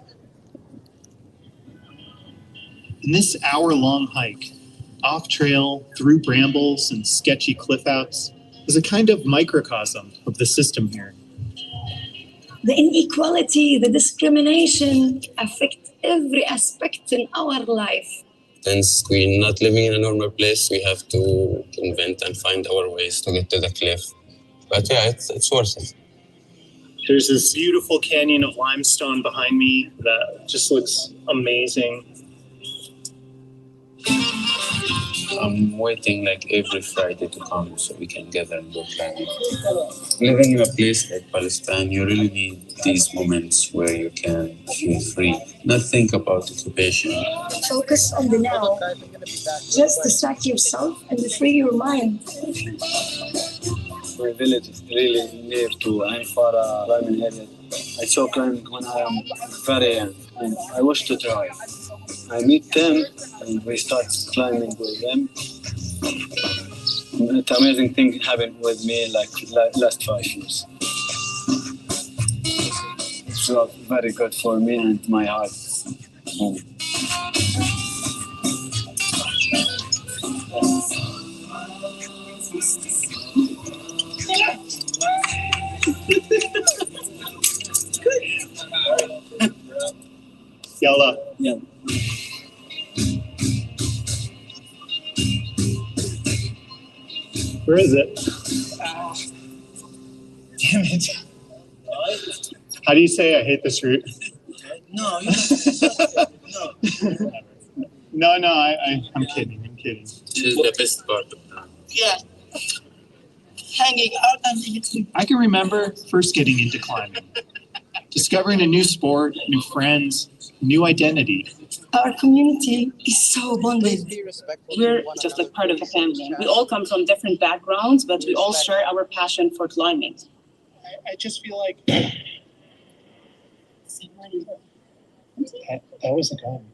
In this hour-long hike, off-trail, through brambles and sketchy cliff-outs, is a kind of microcosm of the system here. The inequality, the discrimination affect every aspect in our life. Since we're not living in a normal place, we have to invent and find our ways to get to the cliff. But yeah, it's worth it. There's this beautiful canyon of limestone behind me that just looks amazing. I'm waiting like every Friday to come so we can gather and go climbing. Living in a place like Palestine, you really need these moments where you can feel free, not think about occupation. Focus on the now. Just distract yourself and free your mind. My village is really near to Ain Farah climbing area. I saw climbing when I am very young and I wish to try. I meet them and we start climbing with them. And it's amazing thing happened with me like last 5 years. It's very good for me and my heart. Yalla. Yeah. Where is it? Damn it. How do you say I hate this route? No, No, I'm kidding. This is the best part of that. Yeah. hanging out on the I can remember first getting into climbing, discovering a new sport, new friends, new identity. Our community is so bonded. We're just like part of the family. We all come from different backgrounds, but we all share our passion for climbing. I just feel like that was a gun.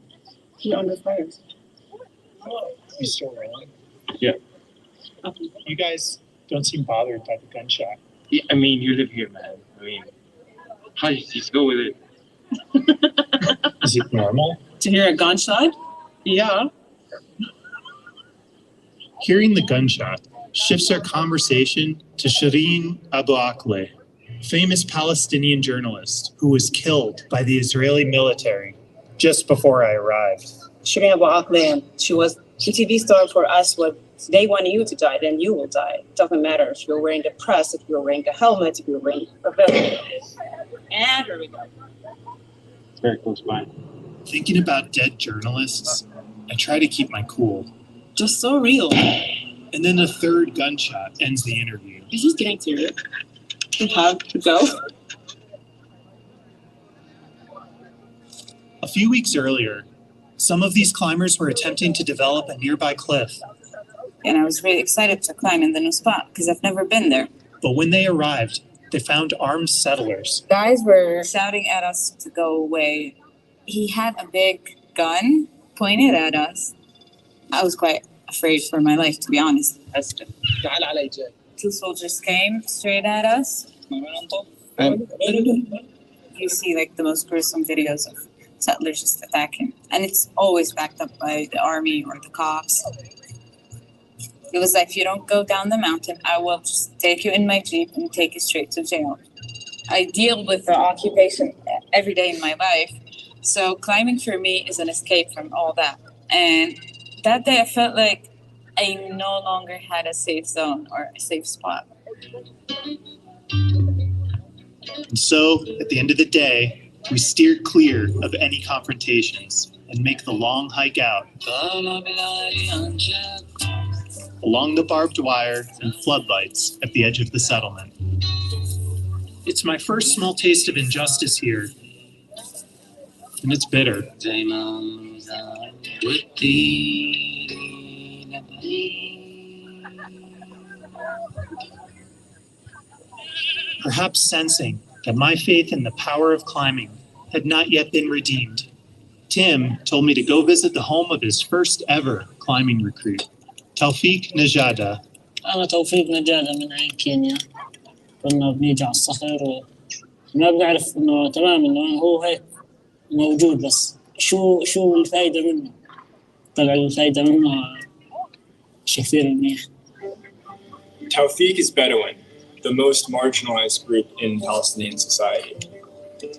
You're under fire. You still rolling? Yeah. You guys don't seem bothered by the gunshot. Yeah, I mean, you live here, man. I mean, just go with it. Is it normal? To hear a gunshot? Yeah. Hearing the gunshot shifts our conversation to Shireen Abu Akleh, famous Palestinian journalist who was killed by the Israeli military just before I arrived. Shireen Abu Akleh, she was the TV star for us. What they want you to die, then you will die. It doesn't matter if you're wearing the press, if you're wearing the helmet, if you're wearing a vest. And here we go. Very close by. Thinking about dead journalists, I try to keep my cool. Just so real. And then a third gunshot ends the interview. This is getting serious. We have to go. A few weeks earlier, some of these climbers were attempting to develop a nearby cliff. And I was really excited to climb in the new spot because I've never been there. But when they arrived, they found armed settlers. Guys were shouting at us to go away. He had a big gun pointed at us. I was quite afraid for my life, to be honest. Two soldiers came straight at us. You see like the most gruesome videos of settlers just attacking. And it's always backed up by the army or the cops. It was like, if you don't go down the mountain, I will just take you in my Jeep and take you straight to jail. I deal with the occupation every day in my life. So climbing for me is an escape from all that. And that day I felt like I no longer had a safe zone or a safe spot. And so, at the end of the day, we steered clear of any confrontations and make the long hike out along the barbed wire and floodlights at the edge of the settlement. It's my first small taste of injustice here, and it's bitter. Perhaps sensing that my faith in the power of climbing had not yet been redeemed, Tim told me to go visit the home of his first ever climbing recruit, Tawfiq Najada. أنا توفيق نجادة من عين كينيا. كنا بنيجي على الصخر وما بنعرف إنه تمام إنه هو هيك موجود بس شو الفائدة منه؟ طلع الفائدة منه شيء كثير منيح. Tawfiq is Bedouin, the most marginalized group in Palestinian society.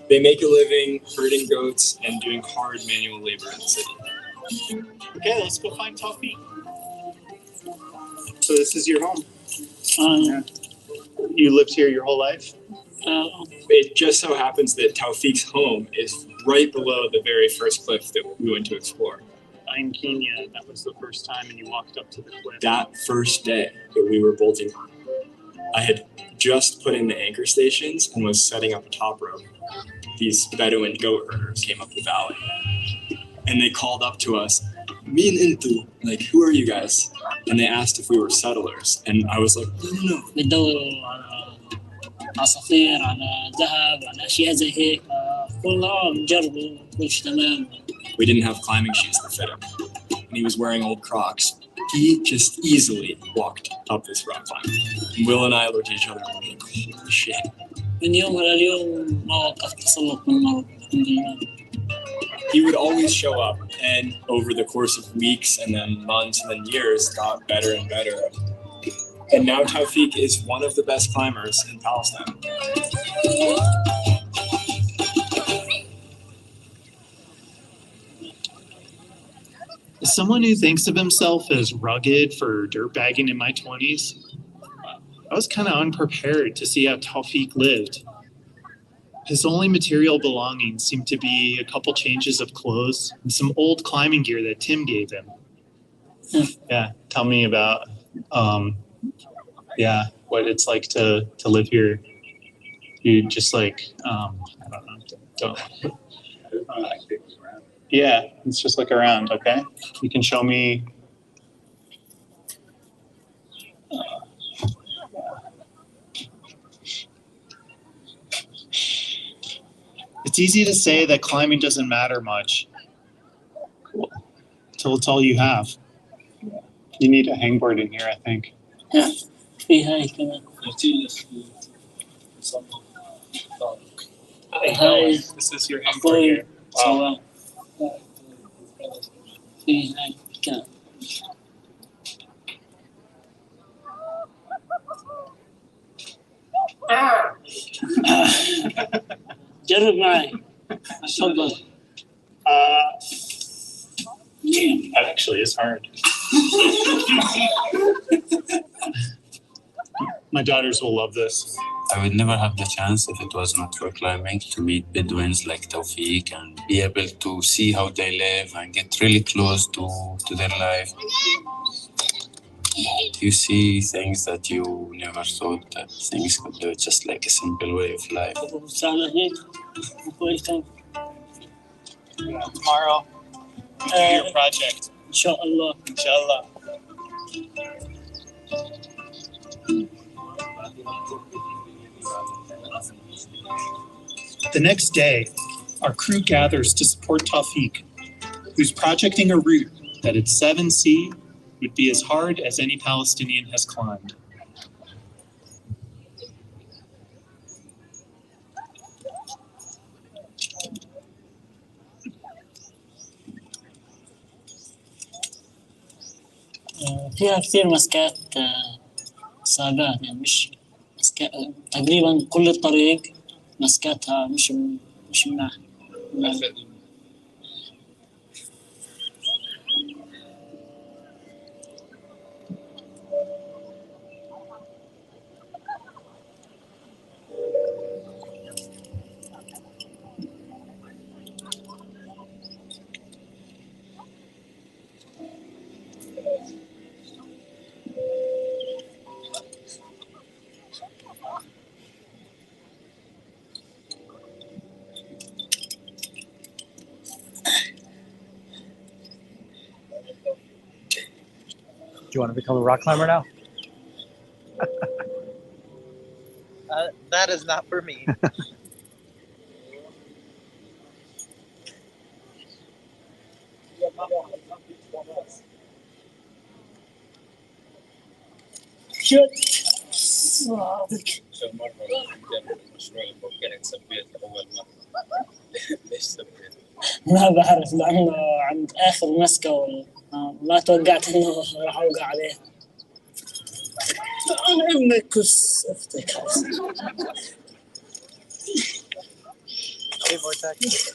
They make a living herding goats and doing hard manual labor in the city. Okay, let's go find Tawfiq. So this is your home? Yeah. You lived here your whole life? It just so happens that Tawfiq's home is right below the very first cliff that we went to explore. In Kenya, that was the first time, and you walked up to the cliff. That first day that we were bolting on, I had just put in the anchor stations and was setting up a top rope. These Bedouin goat herders came up the valley, and they called up to us, "Me and Intu, like, who are you guys?" And they asked if we were settlers, and I was like, "No." بتدوروا على عصافير على ذهب على أشياء زي هيك قلنا نجربوا كل شيء تمام. We didn't have climbing shoes that fit him, and he was wearing old Crocs. He just easily walked up this rock climb. And Will and I looked at each other and were like, "Holy shit." من يوم لليوم ما وقفت تسلق من مرض. He would always show up, and over the course of weeks and then months and then years, got better and better. And now Tawfiq is one of the best climbers in Palestine. As someone who thinks of himself as rugged for dirtbagging in my 20s, I was kind of unprepared to see how Tawfiq lived. His only material belongings seemed to be a couple changes of clothes and some old climbing gear that Tim gave him. Yeah, tell me about Yeah, what it's like to live here. You just like, I don't know, don't. Yeah, let's just look around, okay? You can show me. It's easy to say that climbing doesn't matter much until it's all you have. You need a hangboard in here, I think. في هاي كمان. هاي This is your hangboard here. Wow. في هاي كمان. جرب معي. تفضل. That actually is hard. My daughters will love this. I would never have the chance if it was not for climbing to meet Bedouins like Tawfiq and be able to see how they live and get really close to their life. You see things that you never thought that things could do, just like a simple way of life. Tomorrow, your project. Inshallah. Inshallah. The next day, our crew gathers to support Tawfiq, who's projecting a route that at 7C would be as hard as any Palestinian has climbed. فيها كثير مسكات ثابات يعني مش مسكات تقريبا كل الطريق مسكاتها مش مناح. Do you want to become a rock climber now? That is not for me. ما بعرف لأنه عند آخر مسكة ما توقعت إنه راح أوقع عليه. أنا ابنك كس أختك. Hey, Vortex.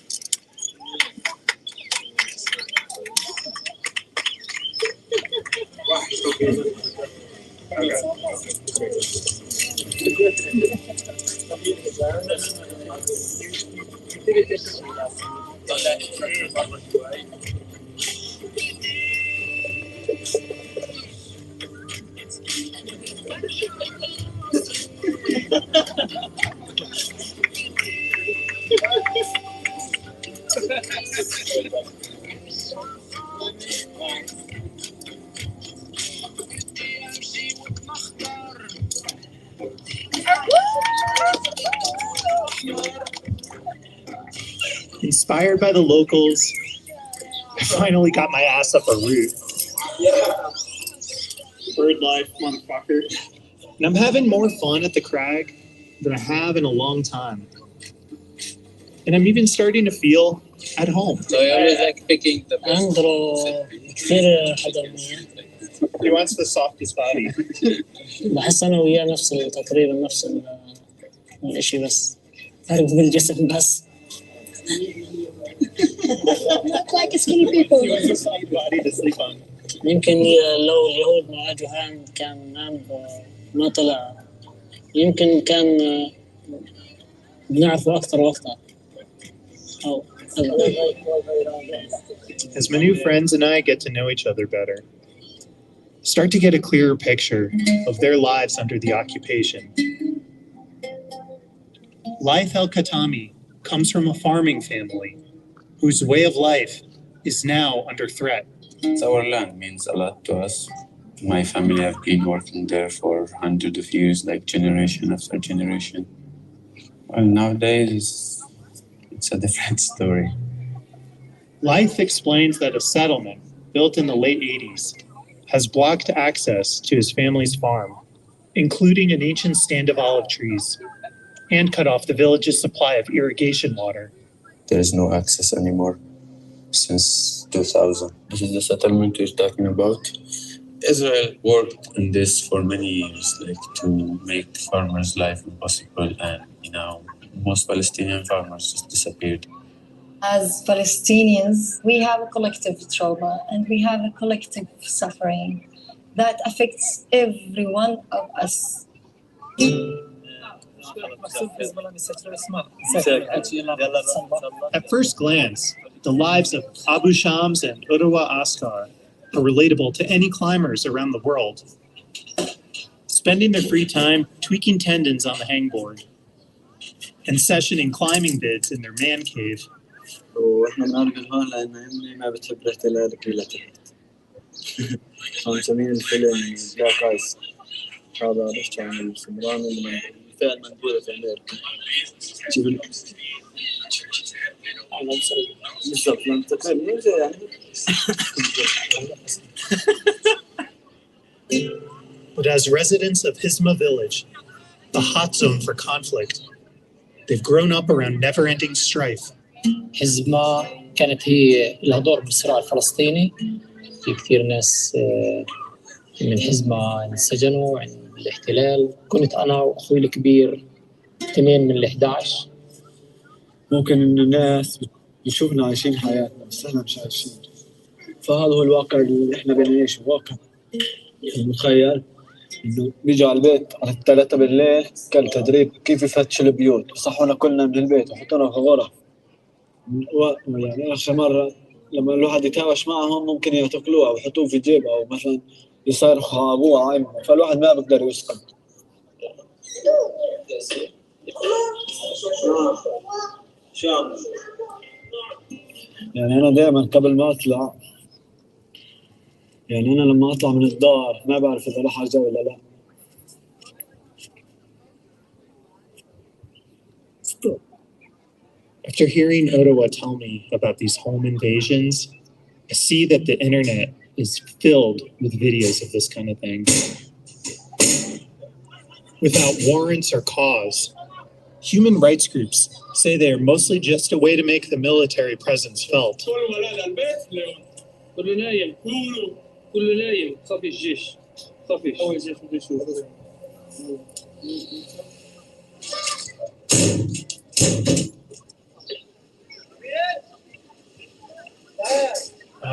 Inspired by the locals, I finally got my ass up a route. Bird life, motherfucker. And I'm having more fun at the crag than I have in a long time. And I'm even starting to feel at home. So I always like picking the best. He wants the softest body. بحس أنا وياه نفس تقريبا نفس الشيء بس فرق بالجسم بس. Look like skinny people. He wants a soft body to sleep on. يمكن لو اليهود ما اجوا هان كان نام ما طلع يمكن كان بنعرفه أكثر وقتها. As my new friends and I get to know each other better, start to get a clearer picture of their lives under the occupation. Laith El-Khatami comes from a farming family whose way of life is now under threat. It's our land, means a lot to us. My family have been working there for hundreds of years, like generation after generation. Well, nowadays it's a different story. Laith explains that a settlement built in the late 80s has blocked access to his family's farm, including an ancient stand of olive trees, and cut off the village's supply of irrigation water. There is no access anymore since 2000. This is the settlement we're talking about. Israel worked on this for many years, like to make farmers' life impossible, and most Palestinian farmers just disappeared. As Palestinians, we have a collective trauma and we have a collective suffering that affects every one of us. At first glance, the lives of Abu Shams and Urwa Askar are relatable to any climbers around the world. Spending their free time tweaking tendons on the hangboard and sessioning climbing bids in their man cave. واحنا بنعرف هون لان امي ما بتحب ريحه الاكل لتحت. مسمين الفيلم بلاك ايس. هذا ريحته عن السمران الفئه المنبوذه في امريكا. بالضبط لما تفهم يعني. But as residents of Hizma village, the hot zone for conflict, they've grown up around never-ending strife. حزمة كانت هي لها دور بالصراع الفلسطيني. في كثير ناس من حزمة انسجنوا عند الاحتلال. كنت أنا وأخوي الكبير 2 من ال11. ممكن إن الناس بيشوفنا عايشين حياتنا بس إحنا مش عايشين. فهذا هو الواقع اللي إحنا بنعيشه، واقع. متخيل إنه بيجوا على البيت على 3 بالليل كان تدريب كيف يفتشوا البيوت، يصحونا كلنا من البيت ويحطونا في غرف. يعني آخر مرة لما الواحد يتهاوش معهم ممكن يعتقلوه أو يحطوه في جيبه أو مثلا يصارخوا أبوه عمه، فالواحد ما بيقدر يسكت. يعني أنا دائما قبل ما أطلع، يعني أنا لما أطلع من الدار ما بعرف إذا راح أرجع ولا لا. After hearing Ottawa tell me about these home invasions, I see that the internet is filled with videos of this kind of thing. Without warrants or cause, human rights groups say they are mostly just a way to make the military presence felt.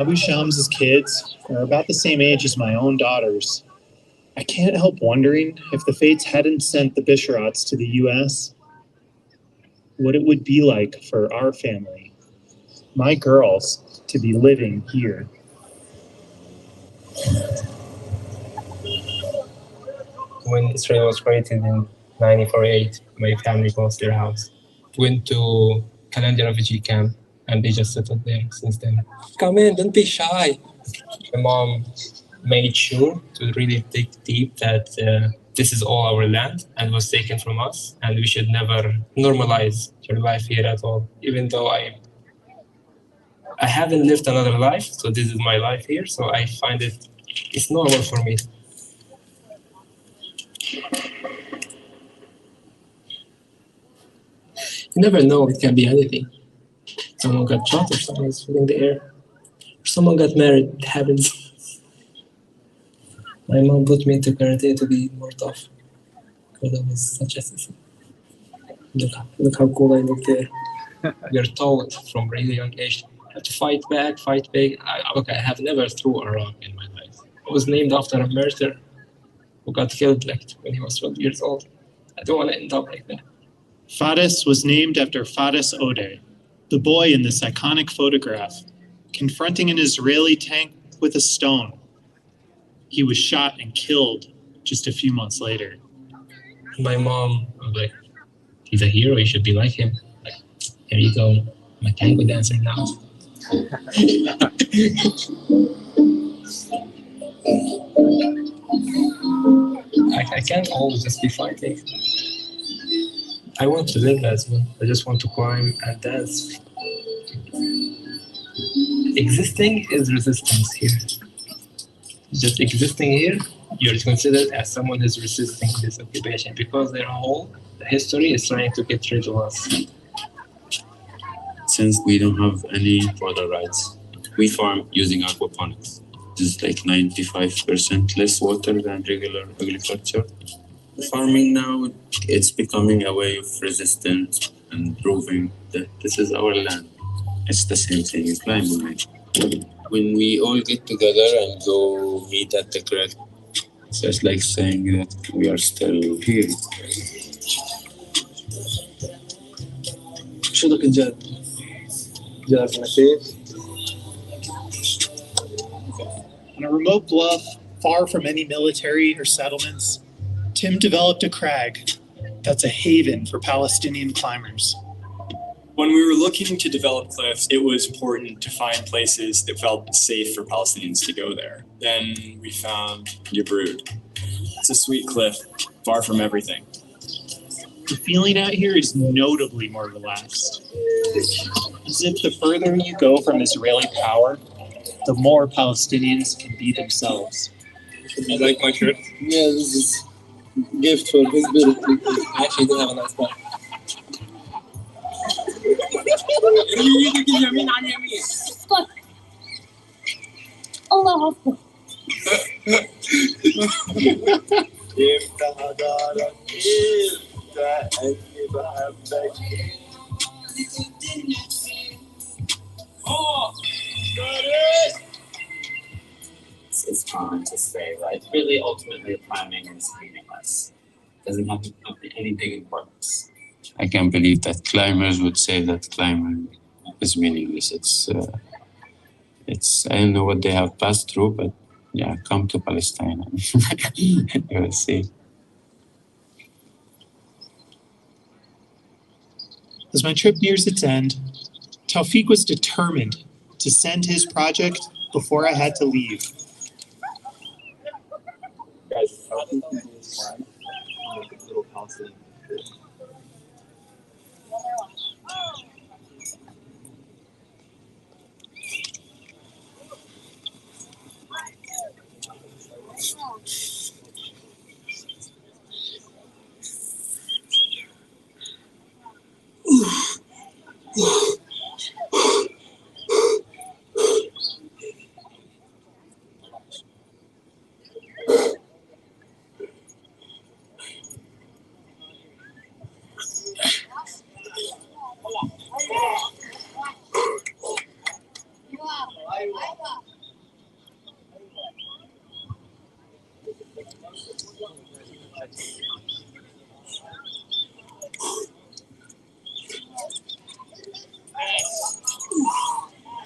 Abu Shams' kids are about the same age as my own daughters. I can't help wondering if the fates hadn't sent the Bisharats to the U.S., what it would be like for our family, my girls, to be living here. When Israel was created in 1948, my family lost their house. Went to Calendar refugee camp, and they just settled there since then. Come in, don't be shy. My mom made sure to really dig deep that this is all our land and was taken from us, and we should never normalize your life here at all. Even though I haven't lived another life, so this is my life here, so I find it's normal for me. You never know, it can be anything. Someone got shot or someone is filling the air. Or someone got married, it happens. My mom put me into karate to be more tough. Because I was such a sissy. Look how cool I look there. We are taught from really young age to fight back, fight back. I have never threw a rock in my life. I was named after a murderer who got killed when he was 12 years old. I don't want to end up like that. Fadis was named after Fadis Ode, the boy in this iconic photograph, confronting an Israeli tank with a stone. He was shot and killed just a few months later. My mom was like, he's a hero, you should be like him. Like, here you go, I'm a tango dancer now. I can't always just be fighting. I want to live as well. I just want to climb and dance. Existing is resistance here. Just existing here, you're considered as someone who's resisting this occupation because their whole history is trying to get rid of us. Since we don't have any water rights, we farm using aquaponics. It's like 95% less water than regular agriculture. Farming now, it's becoming a way of resistance and proving that this is our land. It's the same thing as climbing. When we all get together and go meet at the creek, it's just like saying that we are still here. شو ذاك الجاد؟ جاد نسيت. On a remote bluff, far from any military or settlements, Tim developed a crag that's a haven for Palestinian climbers. When we were looking to develop cliffs, it was important to find places that felt safe for Palestinians to go there. Then we found Yabrud. It's a sweet cliff, far from everything. The feeling out here is notably more relaxed. As if the further you go from Israeli power, the more Palestinians can be themselves. You like my shirt? Yeah, this is a gift for visibility. I actually do have a nice one. الله أكبر. It's common to say, right? Really, ultimately, climbing is meaningless. It doesn't have any big importance. I can't believe that climbers would say that climbing is meaningless. It's I don't know what they have passed through, but yeah, come to Palestine and you will see. As my trip nears its end, Tawfiq was determined to send his project before I had to leave. Guys, how can you do this climb? Like a little Palestinian.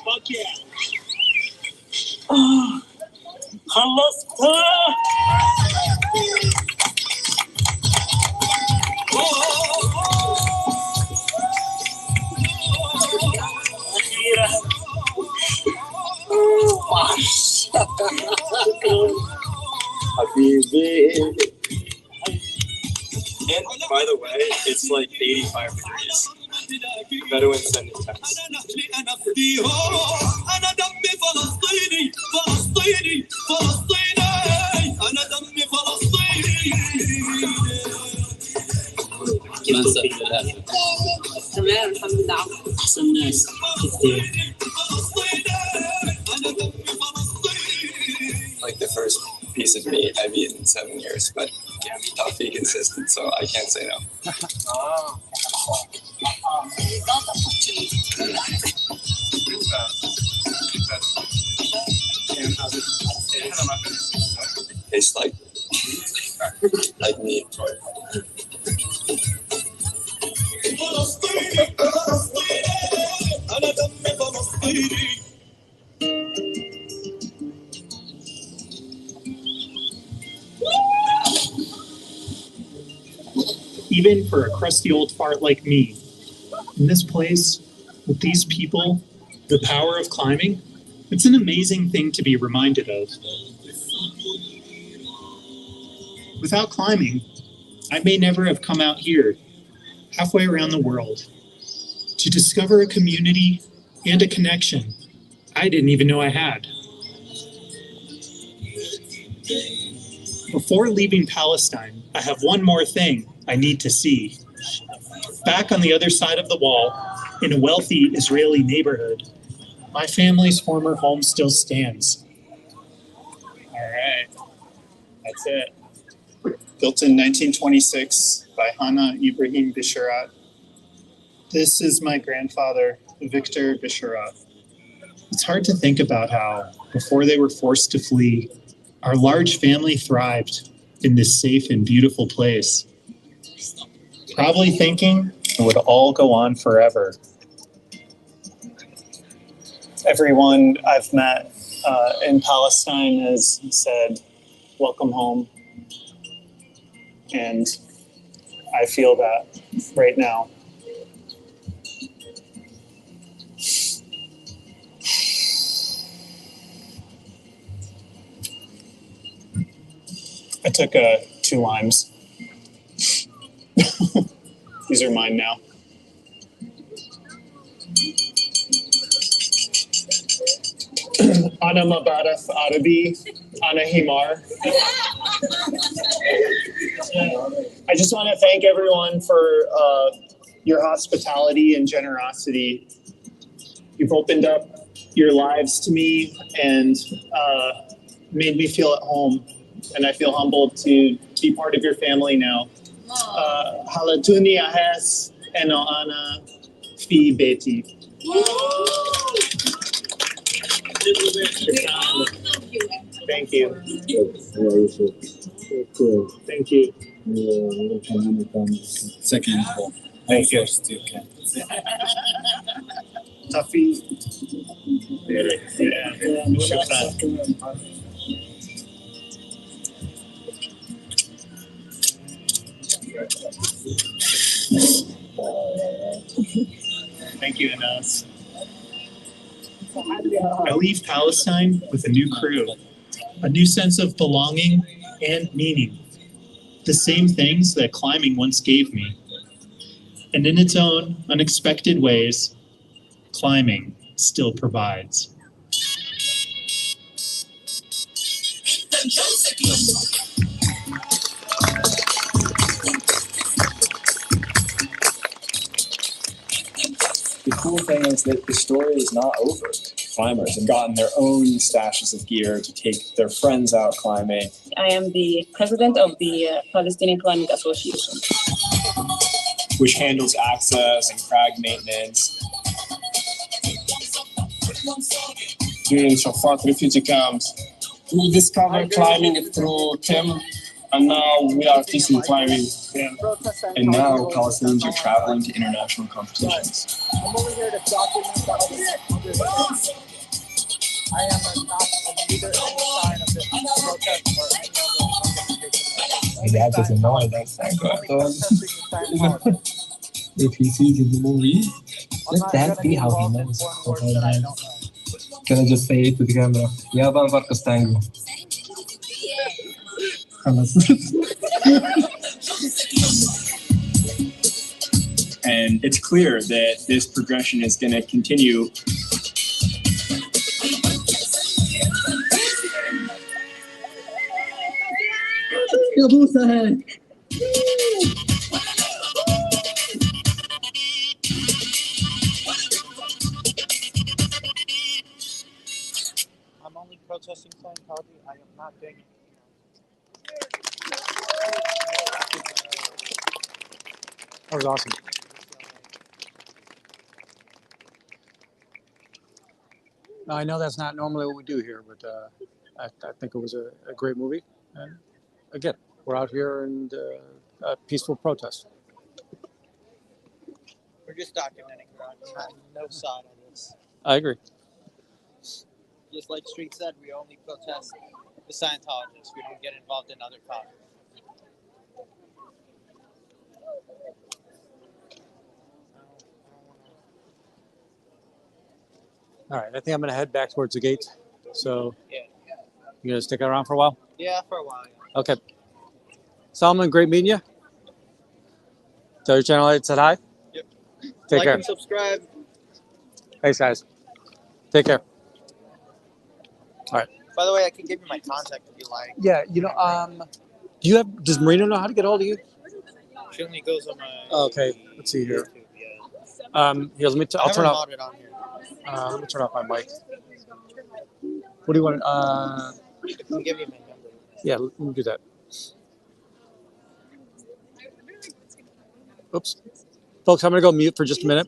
Fuck yeah. خلصتها. أخيرا. Habibi. And by the way, it's like 85 degrees. Bedouins send it text. تمام الحمد لله احسن ناس كثير. Like the first piece of meat I've eaten in 7 years, but yeah, Tawfiq insisted, so I can't say no. Tastes like meat. in for a crusty old fart like me. In this place, with these people, the power of climbing, it's an amazing thing to be reminded of. Without climbing, I may never have come out here, halfway around the world, to discover a community and a connection I didn't even know I had. Before leaving Palestine, I have one more thing I need to see. Back on the other side of the wall, in a wealthy Israeli neighborhood, my family's former home still stands. All right, that's it. Built in 1926 by Hana Ibrahim Bisharat. This is my grandfather, Victor Bisharat. It's hard to think about how, before they were forced to flee, our large family thrived in this safe and beautiful place. Probably thinking it would all go on forever. Everyone I've met in Palestine has said, welcome home. And I feel that right now. I took 2 limes. These are mine now. Ana Mabaraf Arabi, Ana Himar. I just want to thank everyone for your hospitality and generosity. You've opened up your lives to me and made me feel at home. And I feel humbled to be part of your family now. Halatuni ahes eno ana fi beti. Thank you. Thank you. Second. Thank you. Tafi. Thank you, Anas. I leave Palestine with a new crew, a new sense of belonging and meaning, the same things that climbing once gave me. And in its own unexpected ways, climbing still provides. The cool thing is that the story is not over. Climbers have gotten their own stashes of gear to take their friends out climbing. I am the president of the Palestinian Climbing Association, which handles access and crag maintenance. During Shafat refugee camps, we discovered climbing through Tim, and now we are teaching climbing. And now Palestinians are traveling to international competitions. I'm over here to document that I am not neither any sign of this protest or any other organization. My dad doesn't know I don't thank God. If he sees in the movie, let that be how he learns. Can I just say it to the camera? Yeah, I'm Marcos Tango. And it's clear that this progression is going to continue. I'm only protesting Scientology. I am not doing it. That was awesome. Now, I know that's not normally what we do here, but I think it was a great movie. And again, we're out here and a peaceful protest. We're just documenting, no side on this. I agree. Just like Street said, we only protest the Scientologists. We don't get involved in other causes. All right, I think I'm going to head back towards the gate. So Yeah. you going to stick around for a while? Yeah, for a while. Yeah. Okay. Solomon, great meeting you. Tell your channel I said hi. Yep. Take Like care. and subscribe. Thanks, guys. Take care. All right. By the way, I can give you my contact if you like. Yeah, do you have? Does Marino know how to get a hold of you? She only goes on my. Okay, let's see here. YouTube, yeah. Here, let me. I I'll have turn her off. modded on here. Let me turn off my mic. What do you want? I can give you my number. Yeah, let me do that. Oops, folks, I'm gonna go mute for just a minute.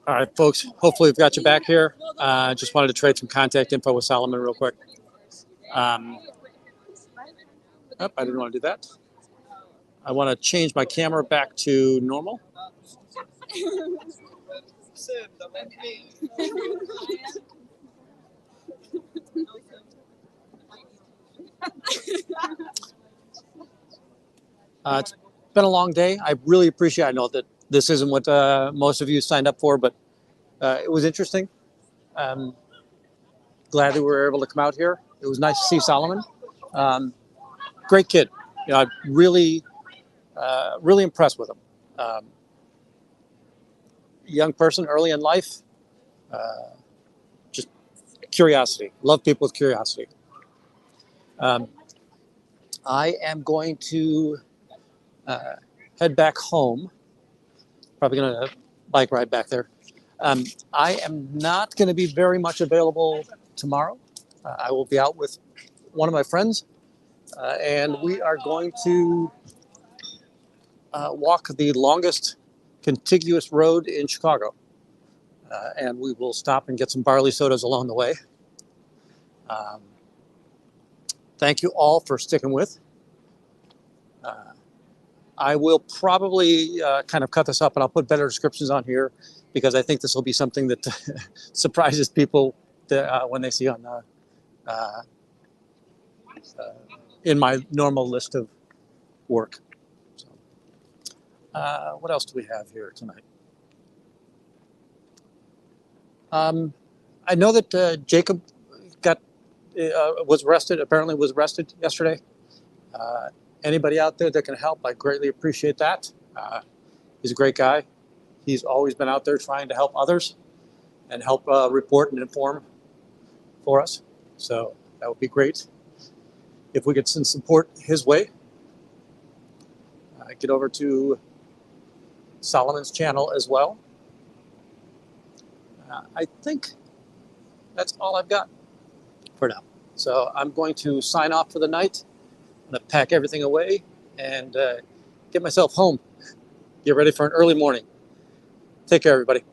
All right, folks. Hopefully, we've got you back here. Just wanted to trade some contact info with Solomon real quick. I didn't want to do that. I want to change my camera back to normal. It's been a long day. I really appreciate. I know that this isn't what most of you signed up for, but it was interesting. Glad that we were able to come out here. It was nice to see Solomon. Great kid. I'm really impressed with him. Young person, early in life. Just curiosity. Love people with curiosity. I am going to head back home. Probably going to bike ride back there. I am not going to be very much available tomorrow. I will be out with one of my friends, and we are going to walk the longest contiguous road in Chicago. And we will stop and get some barley sodas along the way. Thank you all for sticking with. I will probably kind of cut this up, and I'll put better descriptions on here because I think this will be something that surprises people when they see on in my normal list of work. So, what else do we have here tonight? I know that Jacob was arrested. Apparently, was arrested yesterday. Anybody out there that can help, I greatly appreciate that. He's a great guy. He's always been out there trying to help others and help report and inform for us. So that would be great if we could send support his way. Get over to Solomon's channel as well. I think that's all I've got for now. So I'm going to sign off for the night. I'm going to pack everything away and get myself home. Get ready for an early morning. Take care, everybody.